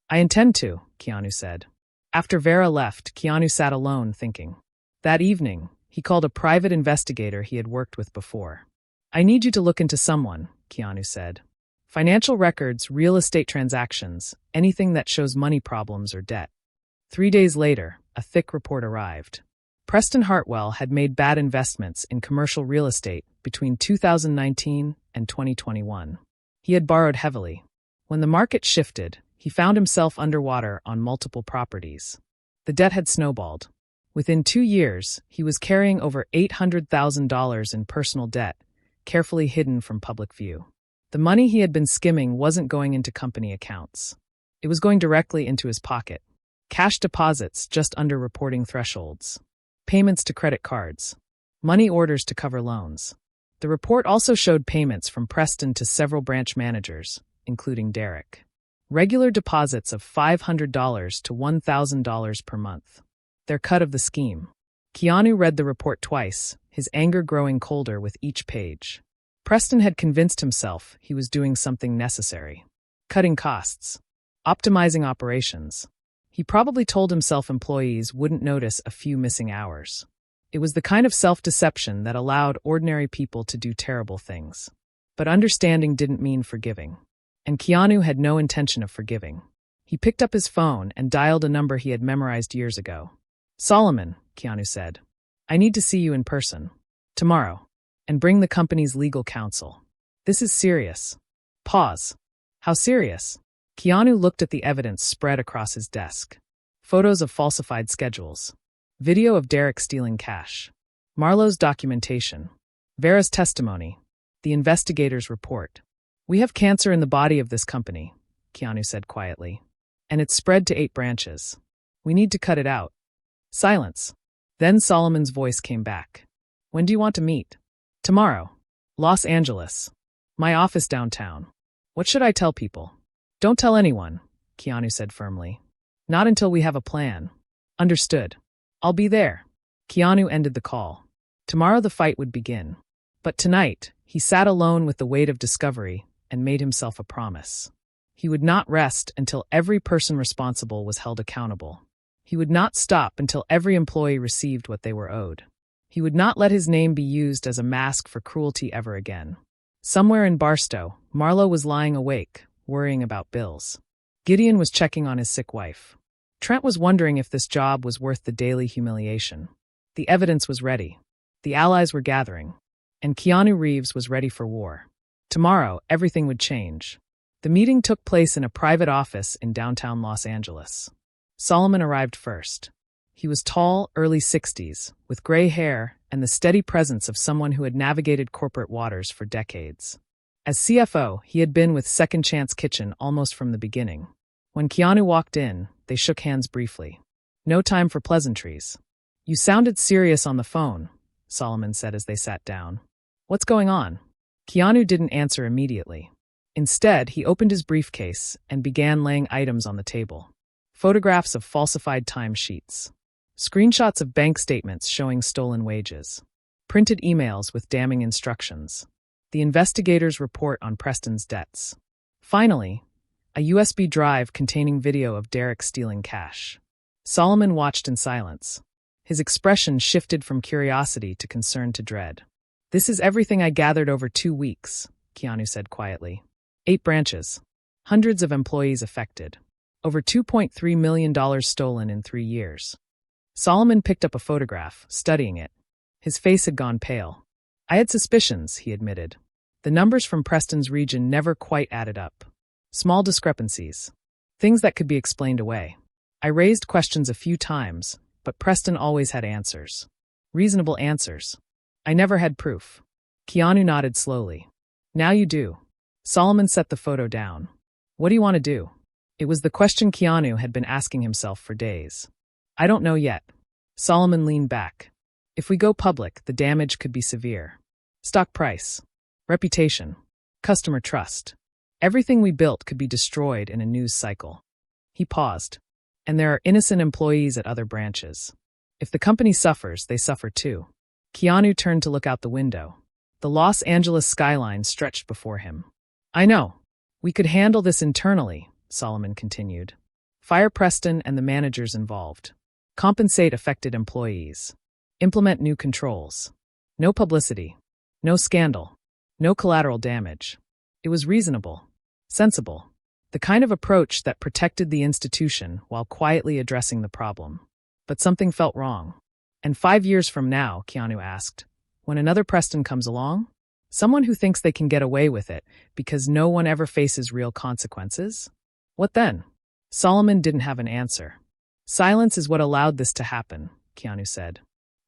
I intend to, Keanu said. After Vera left, Keanu sat alone thinking. That evening, he called a private investigator he had worked with before. I need you to look into someone, Keanu said. Financial records, real estate transactions, anything that shows money problems or debt. 3 days later, a thick report arrived. Preston Hartwell had made bad investments in commercial real estate between 2019 and 2021. He had borrowed heavily. When the market shifted, he found himself underwater on multiple properties. The debt had snowballed. Within 2 years, he was carrying over $800,000 in personal debt, carefully hidden from public view. The money he had been skimming wasn't going into company accounts. It was going directly into his pocket. Cash deposits just under reporting thresholds. Payments to credit cards. Money orders to cover loans. The report also showed payments from Preston to several branch managers, including Derek. Regular deposits of $500 to $1,000 per month. Their cut of the scheme. Keanu read the report twice, his anger growing colder with each page. Preston had convinced himself he was doing something necessary. Cutting costs. Optimizing operations. He probably told himself employees wouldn't notice a few missing hours. It was the kind of self-deception that allowed ordinary people to do terrible things. But understanding didn't mean forgiving. And Keanu had no intention of forgiving. He picked up his phone and dialed a number he had memorized years ago. Solomon, Keanu said. I need to see you in person. Tomorrow. And bring the company's legal counsel. This is serious. Pause. How serious? Keanu looked at the evidence spread across his desk. Photos of falsified schedules. Video of Derek stealing cash. Marlowe's documentation. Vera's testimony. The investigator's report. We have cancer in the body of this company, Keanu said quietly. And it's spread to 8 branches. We need to cut it out. Silence. Then Solomon's voice came back. When do you want to meet? Tomorrow. Los Angeles. My office downtown. What should I tell people? Don't tell anyone, Keanu said firmly. Not until we have a plan. Understood. I'll be there. Keanu ended the call. Tomorrow the fight would begin. But tonight, he sat alone with the weight of discovery and made himself a promise. He would not rest until every person responsible was held accountable. He would not stop until every employee received what they were owed. He would not let his name be used as a mask for cruelty ever again. Somewhere in Barstow, Marlowe was lying awake, worrying about bills. Gideon was checking on his sick wife. Trent was wondering if this job was worth the daily humiliation. The evidence was ready. The allies were gathering. And Keanu Reeves was ready for war. Tomorrow, everything would change. The meeting took place in a private office in downtown Los Angeles. Solomon arrived first. He was tall, early 60s, with gray hair and the steady presence of someone who had navigated corporate waters for decades. As CFO, he had been with Second Chance Kitchen almost from the beginning. When Keanu walked in, they shook hands briefly. No time for pleasantries. You sounded serious on the phone, Solomon said as they sat down. What's going on? Keanu didn't answer immediately. Instead, he opened his briefcase and began laying items on the table. Photographs of falsified timesheets. Screenshots of bank statements showing stolen wages. Printed emails with damning instructions. The investigator's report on Preston's debts. Finally, a USB drive containing video of Derek stealing cash. Solomon watched in silence. His expression shifted from curiosity to concern to dread. This is everything I gathered over 2 weeks, Keanu said quietly. 8 branches. Hundreds of employees affected. Over $2.3 million stolen in 3 years. Solomon picked up a photograph, studying it. His face had gone pale. I had suspicions, he admitted. The numbers from Preston's region never quite added up. Small discrepancies. Things that could be explained away. I raised questions a few times, but Preston always had answers. Reasonable answers. I never had proof. Keanu nodded slowly. Now you do. Solomon set the photo down. What do you want to do? It was the question Keanu had been asking himself for days. I don't know yet. Solomon leaned back. If we go public, the damage could be severe. Stock price, reputation, customer trust. Everything we built could be destroyed in a news cycle. He paused. And there are innocent employees at other branches. If the company suffers, they suffer too. Keanu turned to look out the window. The Los Angeles skyline stretched before him. I know. We could handle this internally, Solomon continued. Fire Preston and the managers involved. Compensate affected employees. Implement new controls. No publicity. No scandal. No collateral damage. It was reasonable. Sensible. The kind of approach that protected the institution while quietly addressing the problem. But something felt wrong. And 5 years from now, Keanu asked, when another Preston comes along? Someone who thinks they can get away with it because no one ever faces real consequences? What then? Solomon didn't have an answer. Silence is what allowed this to happen, Keanu said.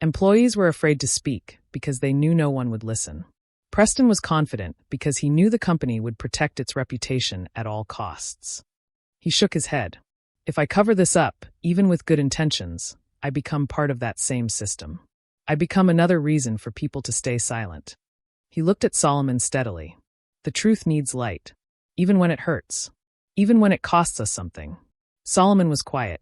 Employees were afraid to speak because they knew no one would listen. Preston was confident because he knew the company would protect its reputation at all costs. He shook his head. If I cover this up, even with good intentions, I become part of that same system. I become another reason for people to stay silent. He looked at Solomon steadily. The truth needs light, even when it hurts, even when it costs us something. Solomon was quiet.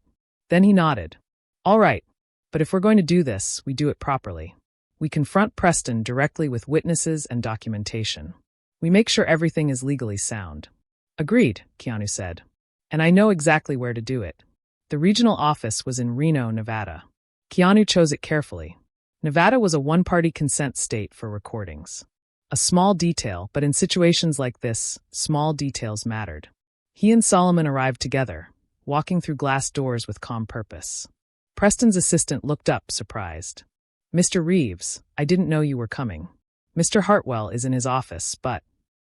Then he nodded. All right, but if we're going to do this, we do it properly. We confront Preston directly with witnesses and documentation. We make sure everything is legally sound. Agreed, Keanu said. And I know exactly where to do it. The regional office was in Reno, Nevada. Keanu chose it carefully. Nevada was a one-party consent state for recordings. A small detail, but in situations like this, small details mattered. He and Solomon arrived together, walking through glass doors with calm purpose. Preston's assistant looked up, surprised. Mr. Reeves, I didn't know you were coming. Mr. Hartwell is in his office, but...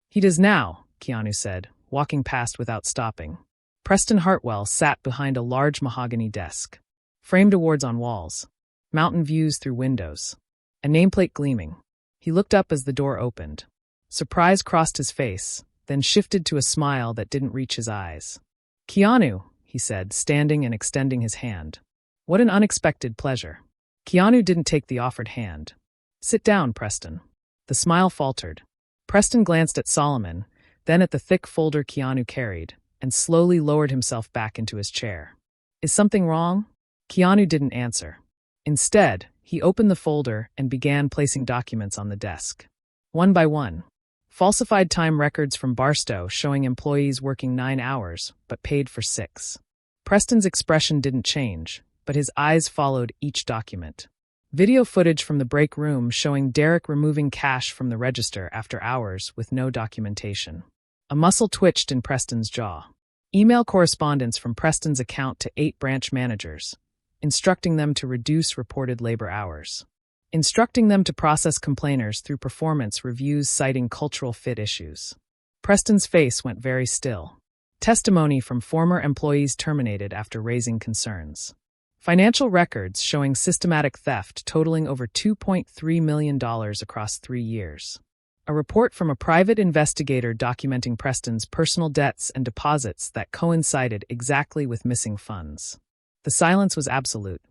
He does now, Keanu said, walking past without stopping. Preston Hartwell sat behind a large mahogany desk. Framed awards on walls. Mountain views through windows. A nameplate gleaming. He looked up as the door opened. Surprise crossed his face, then shifted to a smile that didn't reach his eyes. Keanu, he said, standing and extending his hand. What an unexpected pleasure. Keanu didn't take the offered hand. Sit down, Preston. The smile faltered. Preston glanced at Solomon, then at the thick folder Keanu carried, and slowly lowered himself back into his chair. Is something wrong? Keanu didn't answer. Instead, he opened the folder and began placing documents on the desk. One by one. Falsified time records from Barstow showing employees working 9 hours, but paid for 6. Preston's expression didn't change, but his eyes followed each document. Video footage from the break room showing Derek removing cash from the register after hours with no documentation. A muscle twitched in Preston's jaw. Email correspondence from Preston's account to 8 branch managers, instructing them to reduce reported labor hours. Instructing them to process complainers through performance reviews citing cultural fit issues. Preston's face went very still. Testimony from former employees terminated after raising concerns. Financial records showing systematic theft totaling over $2.3 million across 3 years. A report from a private investigator documenting Preston's personal debts and deposits that coincided exactly with missing funds. The silence was absolute.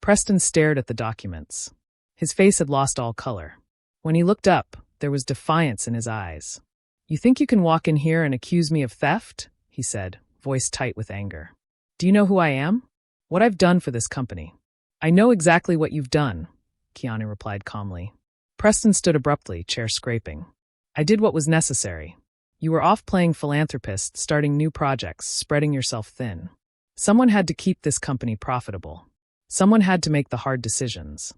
Preston stared at the documents. His face had lost all color. When he looked up, there was defiance in his eyes. You think you can walk in here and accuse me of theft? He said, voice tight with anger. Do you know who I am? What I've done for this company. I know exactly what you've done, Keanu replied calmly. Preston stood abruptly, chair scraping. I did what was necessary. You were off playing philanthropist, starting new projects, spreading yourself thin. Someone had to keep this company profitable. Someone had to make the hard decisions.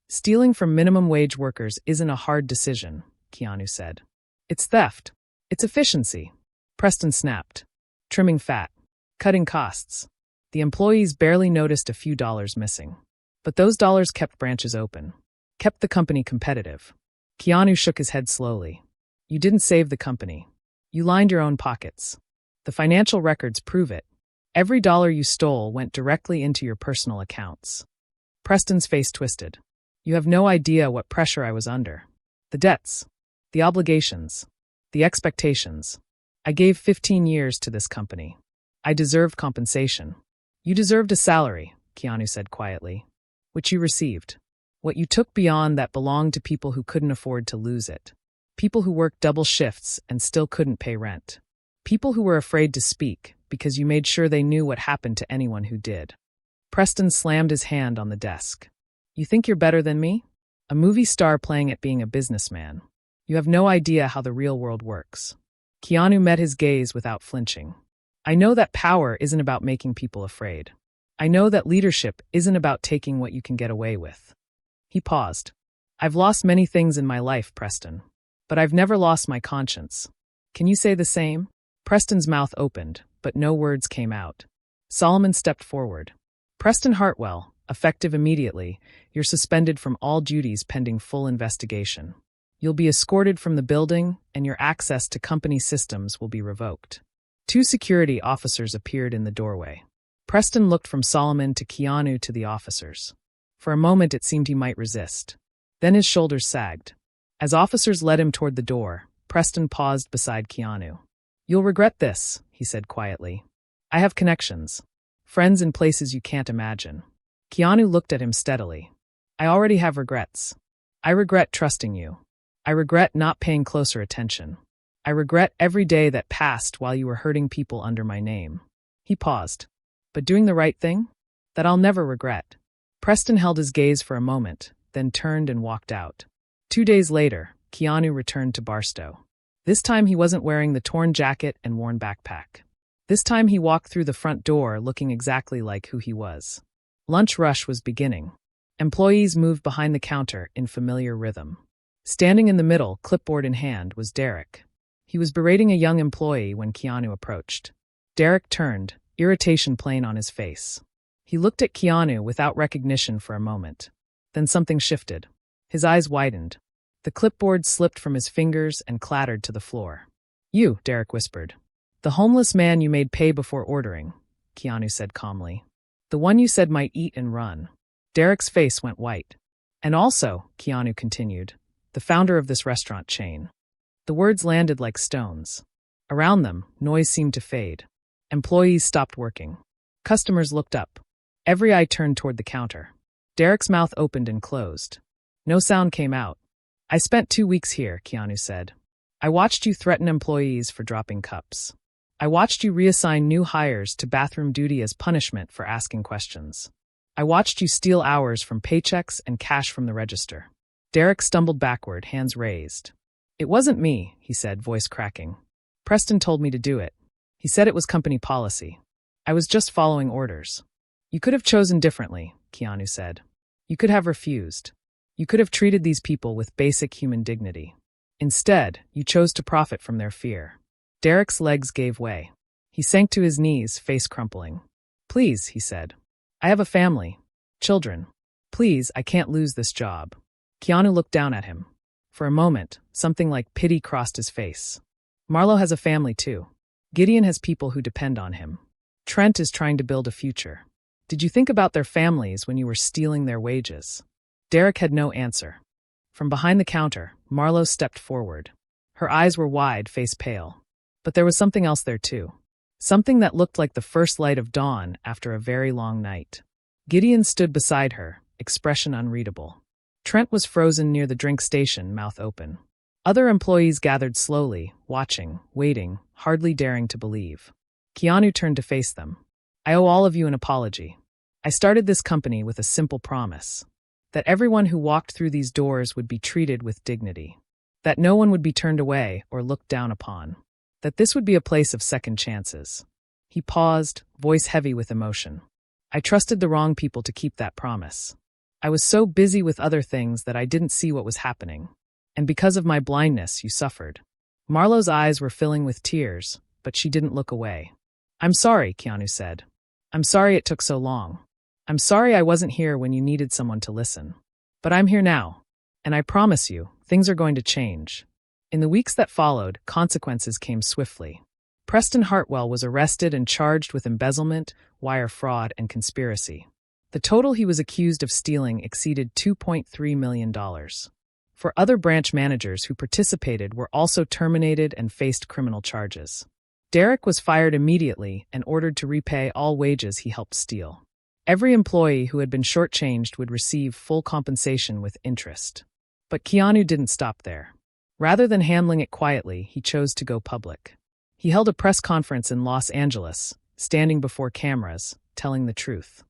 Stealing from minimum wage workers isn't a hard decision, Keanu said. It's theft. It's efficiency. Preston snapped. Trimming fat. Cutting costs. The employees barely noticed a few dollars missing. But those dollars kept branches open. Kept the company competitive. Keanu shook his head slowly. You didn't save the company. You lined your own pockets. The financial records prove it. Every dollar you stole went directly into your personal accounts. Preston's face twisted. You have no idea what pressure I was under. The debts. The obligations. The expectations. I gave 15 years to this company. I deserved compensation. You deserved a salary, Keanu said quietly. Which you received. What you took beyond that belonged to people who couldn't afford to lose it. People who worked double shifts and still couldn't pay rent. People who were afraid to speak because you made sure they knew what happened to anyone who did. Preston slammed his hand on the desk. You think you're better than me? A movie star playing at being a businessman. You have no idea how the real world works. Keanu met his gaze without flinching. I know that power isn't about making people afraid. I know that leadership isn't about taking what you can get away with. He paused. I've lost many things in my life, Preston. But I've never lost my conscience. Can you say the same? Preston's mouth opened, but no words came out. Solomon stepped forward. Preston Hartwell, effective immediately, you're suspended from all duties pending full investigation. You'll be escorted from the building, and your access to company systems will be revoked. 2 security officers appeared in the doorway. Preston looked from Solomon to Keanu to the officers. For a moment it seemed he might resist. Then his shoulders sagged. As officers led him toward the door, Preston paused beside Keanu. You'll regret this, he said quietly. I have connections. Friends in places you can't imagine. Keanu looked at him steadily. I already have regrets. I regret trusting you. I regret not paying closer attention. I regret every day that passed while you were hurting people under my name. He paused. But doing the right thing? That I'll never regret. Preston held his gaze for a moment, then turned and walked out. 2 days later, Keanu returned to Barstow. This time he wasn't wearing the torn jacket and worn backpack. This time he walked through the front door looking exactly like who he was. Lunch rush was beginning. Employees moved behind the counter in familiar rhythm. Standing in the middle, clipboard in hand, was Derek. He was berating a young employee when Keanu approached. Derek turned, irritation plain on his face. He looked at Keanu without recognition for a moment. Then something shifted. His eyes widened. The clipboard slipped from his fingers and clattered to the floor. You, Derek whispered. The homeless man you made pay before ordering, Keanu said calmly. The one you said might eat and run. Derek's face went white. And also, Keanu continued, the founder of this restaurant chain. The words landed like stones. Around them, noise seemed to fade. Employees stopped working. Customers looked up. Every eye turned toward the counter. Derek's mouth opened and closed. No sound came out. I spent 2 weeks here, Keanu said. I watched you threaten employees for dropping cups. I watched you reassign new hires to bathroom duty as punishment for asking questions. I watched you steal hours from paychecks and cash from the register. Derek stumbled backward, hands raised. It wasn't me, he said, voice cracking. Preston told me to do it. He said it was company policy. I was just following orders. You could have chosen differently, Keanu said. You could have refused. You could have treated these people with basic human dignity. Instead, you chose to profit from their fear. Derek's legs gave way. He sank to his knees, face crumpling. Please, he said. I have a family. Children. Please, I can't lose this job. Keanu looked down at him. For a moment, something like pity crossed his face. Marlo has a family too. Gideon has people who depend on him. Trent is trying to build a future. Did you think about their families when you were stealing their wages? Derek had no answer. From behind the counter, Marlo stepped forward. Her eyes were wide, face pale. But there was something else there too. Something that looked like the first light of dawn after a very long night. Gideon stood beside her, expression unreadable. Trent was frozen near the drink station, mouth open. Other employees gathered slowly, watching, waiting, hardly daring to believe. Keanu turned to face them. I owe all of you an apology. I started this company with a simple promise. That everyone who walked through these doors would be treated with dignity. That no one would be turned away or looked down upon. That this would be a place of second chances. He paused, voice heavy with emotion. I trusted the wrong people to keep that promise. I was so busy with other things that I didn't see what was happening. And because of my blindness, you suffered. Marlo's eyes were filling with tears, but she didn't look away. I'm sorry, Keanu said. I'm sorry it took so long. I'm sorry I wasn't here when you needed someone to listen. But I'm here now. And I promise you, things are going to change. In the weeks that followed, consequences came swiftly. Preston Hartwell was arrested and charged with embezzlement, wire fraud, and conspiracy. The total he was accused of stealing exceeded $2.3 million. For other branch managers who participated were also terminated and faced criminal charges. Derek was fired immediately and ordered to repay all wages he helped steal. Every employee who had been shortchanged would receive full compensation with interest. But Keanu didn't stop there. Rather than handling it quietly, he chose to go public. He held a press conference in Los Angeles, standing before cameras, telling the truth.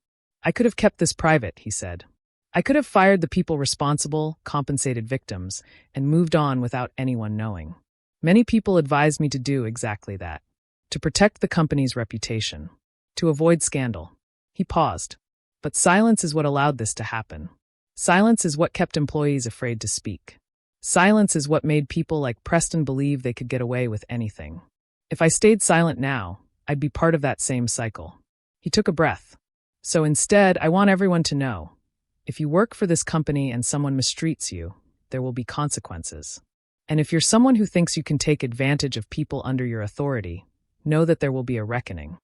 "I could have kept this private," he said. "I could have fired the people responsible, compensated victims, and moved on without anyone knowing. Many people advised me to do exactly that, to protect the company's reputation, to avoid scandal." He paused. But silence is what allowed this to happen. Silence is what kept employees afraid to speak. Silence is what made people like Preston believe they could get away with anything. If I stayed silent now, I'd be part of that same cycle. He took a breath. "So instead, I want everyone to know. If you work for this company and someone mistreats you, there will be consequences. And if you're someone who thinks you can take advantage of people under your authority, know that there will be a reckoning."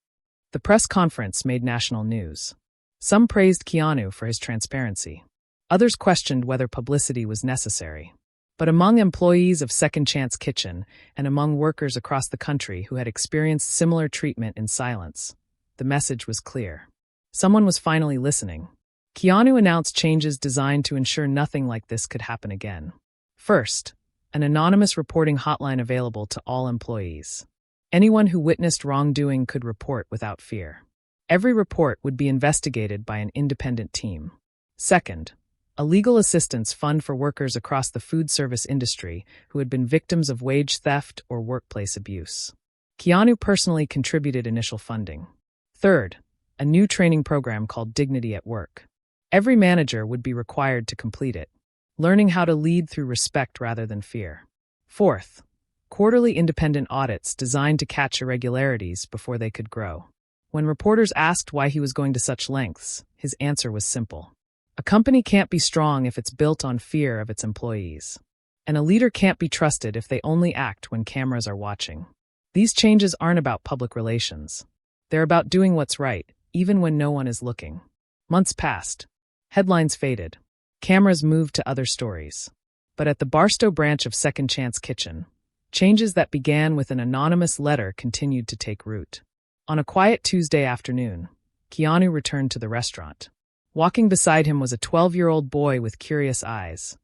The press conference made national news. Some praised Keanu for his transparency. Others questioned whether publicity was necessary. But among employees of Second Chance Kitchen and among workers across the country who had experienced similar treatment in silence, the message was clear. Someone was finally listening. Keanu announced changes designed to ensure nothing like this could happen again. First, an anonymous reporting hotline available to all employees. Anyone who witnessed wrongdoing could report without fear. Every report would be investigated by an independent team. Second, a legal assistance fund for workers across the food service industry who had been victims of wage theft or workplace abuse. Keanu personally contributed initial funding. Third, a new training program called Dignity at Work. Every manager would be required to complete it, learning how to lead through respect rather than fear. Fourth, quarterly independent audits designed to catch irregularities before they could grow. When reporters asked why he was going to such lengths, his answer was simple. A company can't be strong if it's built on fear of its employees. And a leader can't be trusted if they only act when cameras are watching. These changes aren't about public relations. They're about doing what's right, even when no one is looking. Months passed. Headlines faded. Cameras moved to other stories. But at the Barstow branch of Second Chance Kitchen, changes that began with an anonymous letter continued to take root. On a quiet Tuesday afternoon, Keanu returned to the restaurant. Walking beside him was a 12-year-old boy with curious eyes.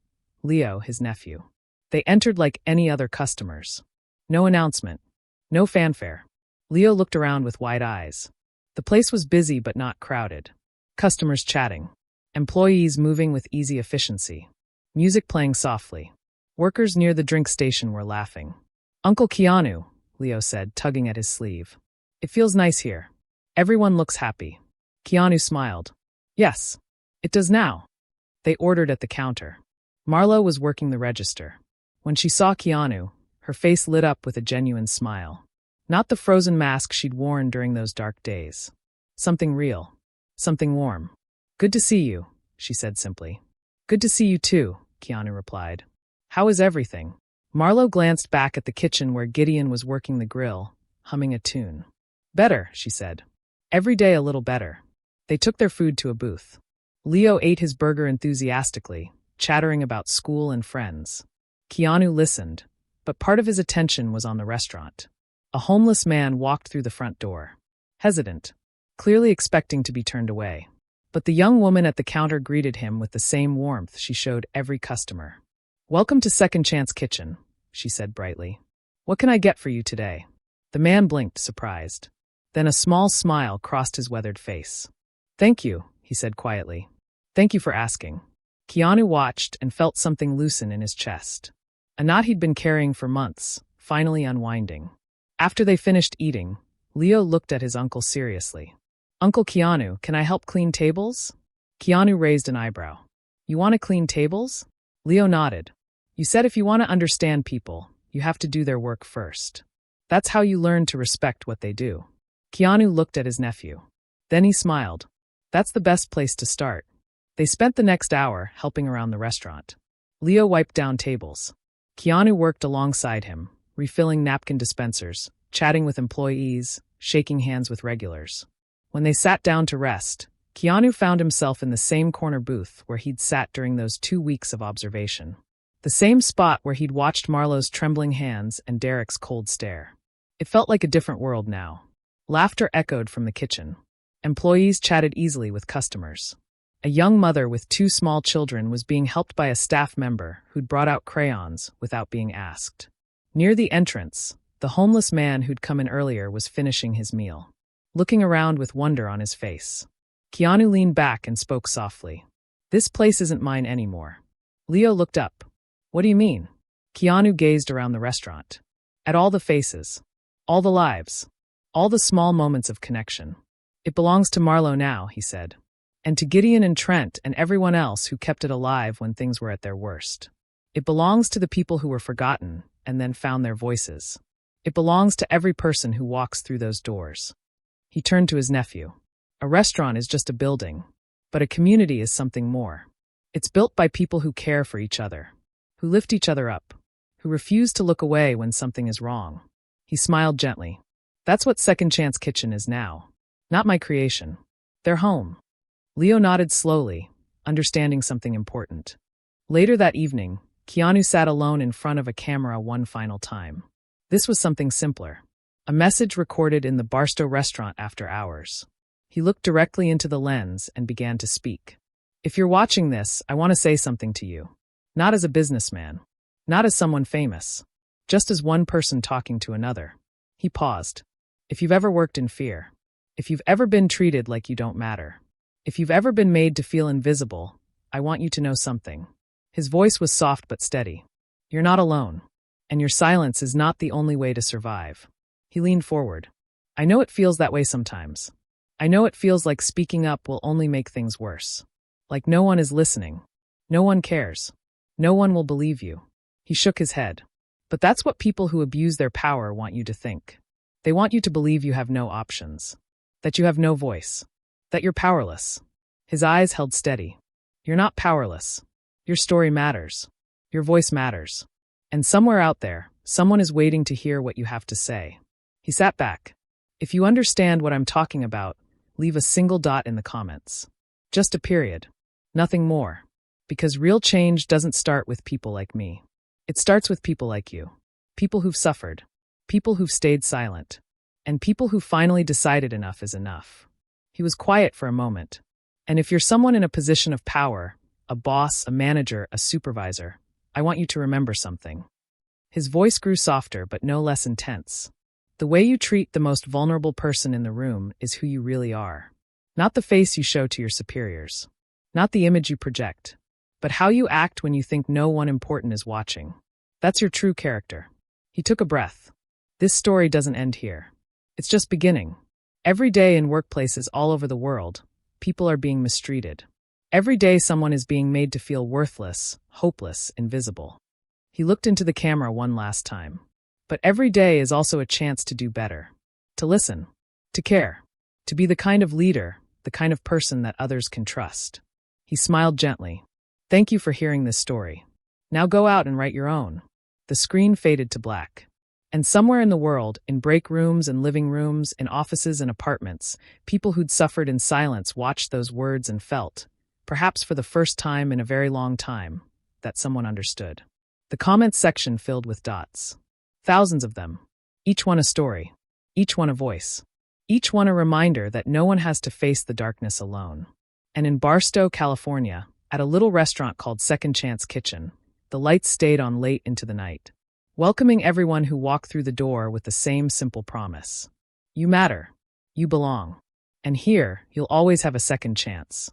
Leo, his nephew. They entered like any other customers. No announcement. No fanfare. Leo looked around with wide eyes. The place was busy but not crowded. Customers chatting. Employees moving with easy efficiency. Music playing softly. Workers near the drink station were laughing. "Uncle Keanu," Leo said, tugging at his sleeve. "It feels nice here. Everyone looks happy." Keanu smiled. "Yes, it does now." They ordered at the counter. Marlo was working the register. When she saw Keanu, her face lit up with a genuine smile. Not the frozen mask she'd worn during those dark days. Something real. Something warm. "Good to see you," she said simply. "Good to see you too," Keanu replied. "How is everything?" Marlo glanced back at the kitchen where Gideon was working the grill, humming a tune. "Better," she said. "Every day a little better." They took their food to a booth. Leo ate his burger enthusiastically, chattering about school and friends. Keanu listened, but part of his attention was on the restaurant. A homeless man walked through the front door. Hesitant, clearly expecting to be turned away. But the young woman at the counter greeted him with the same warmth she showed every customer. "Welcome to Second Chance Kitchen," she said brightly. "What can I get for you today?" The man blinked, surprised. Then a small smile crossed his weathered face. "Thank you," he said quietly. "Thank you for asking." Keanu watched and felt something loosen in his chest. A knot he'd been carrying for months, finally unwinding. After they finished eating, Leo looked at his uncle seriously. "Uncle Keanu, can I help clean tables?" Keanu raised an eyebrow. "You want to clean tables?" Leo nodded. "You said if you want to understand people, you have to do their work first. That's how you learn to respect what they do." Keanu looked at his nephew. Then he smiled. "That's the best place to start." They spent the next hour helping around the restaurant. Leo wiped down tables. Keanu worked alongside him, refilling napkin dispensers, chatting with employees, shaking hands with regulars. When they sat down to rest, Keanu found himself in the same corner booth where he'd sat during those 2 weeks of observation. The same spot where he'd watched Marlowe's trembling hands and Derek's cold stare. It felt like a different world now. Laughter echoed from the kitchen. Employees chatted easily with customers. A young mother with 2 small children was being helped by a staff member who'd brought out crayons without being asked. Near the entrance, the homeless man who'd come in earlier was finishing his meal, looking around with wonder on his face. Keanu leaned back and spoke softly. "This place isn't mine anymore." Leo looked up. "What do you mean?" Keanu gazed around the restaurant. At all the faces. All the lives. All the small moments of connection. "It belongs to Marlowe now," he said. "And to Gideon and Trent and everyone else who kept it alive when things were at their worst. It belongs to the people who were forgotten and then found their voices. It belongs to every person who walks through those doors." He turned to his nephew. "A restaurant is just a building, but a community is something more. It's built by people who care for each other, who lift each other up, who refuse to look away when something is wrong." He smiled gently. "That's what Second Chance Kitchen is now. Not my creation. Their home." Leo nodded slowly, understanding something important. Later that evening, Keanu sat alone in front of a camera one final time. This was something simpler. A message recorded in the Barstow restaurant after hours. He looked directly into the lens and began to speak. "If you're watching this, I want to say something to you. Not as a businessman. Not as someone famous. Just as one person talking to another." He paused. "If you've ever worked in fear, if you've ever been treated like you don't matter, if you've ever been made to feel invisible, I want you to know something." His voice was soft but steady. "You're not alone. And your silence is not the only way to survive." He leaned forward. "I know it feels that way sometimes. I know it feels like speaking up will only make things worse. Like no one is listening. No one cares. No one will believe you." He shook his head. "But that's what people who abuse their power want you to think. They want you to believe you have no options. That you have no voice. That you're powerless." His eyes held steady. "You're not powerless. Your story matters. Your voice matters. And somewhere out there, someone is waiting to hear what you have to say." He sat back. "If you understand what I'm talking about, leave a single dot in the comments. Just a period. Nothing more. Because real change doesn't start with people like me. It starts with people like you. People who've suffered. People who've stayed silent. And people who finally decided enough is enough." He was quiet for a moment. "And if you're someone in a position of power, a boss, a manager, a supervisor, I want you to remember something." His voice grew softer but no less intense. "The way you treat the most vulnerable person in the room is who you really are. Not the face you show to your superiors. Not the image you project. But how you act when you think no one important is watching. That's your true character." He took a breath. "This story doesn't end here. It's just beginning. Every day in workplaces all over the world, people are being mistreated. Every day someone is being made to feel worthless, hopeless, invisible." He looked into the camera one last time. "But every day is also a chance to do better. To listen. To care. To be the kind of leader, the kind of person that others can trust." He smiled gently. "Thank you for hearing this story. Now go out and write your own." The screen faded to black. And somewhere in the world, in break rooms and living rooms, in offices and apartments, people who'd suffered in silence watched those words and felt, perhaps for the first time in a very long time, that someone understood. The comments section filled with dots. Thousands of them. Each one a story. Each one a voice. Each one a reminder that no one has to face the darkness alone. And in Barstow, California, at a little restaurant called Second Chance Kitchen, the lights stayed on late into the night, welcoming everyone who walked through the door with the same simple promise. You matter. You belong. And here, you'll always have a second chance.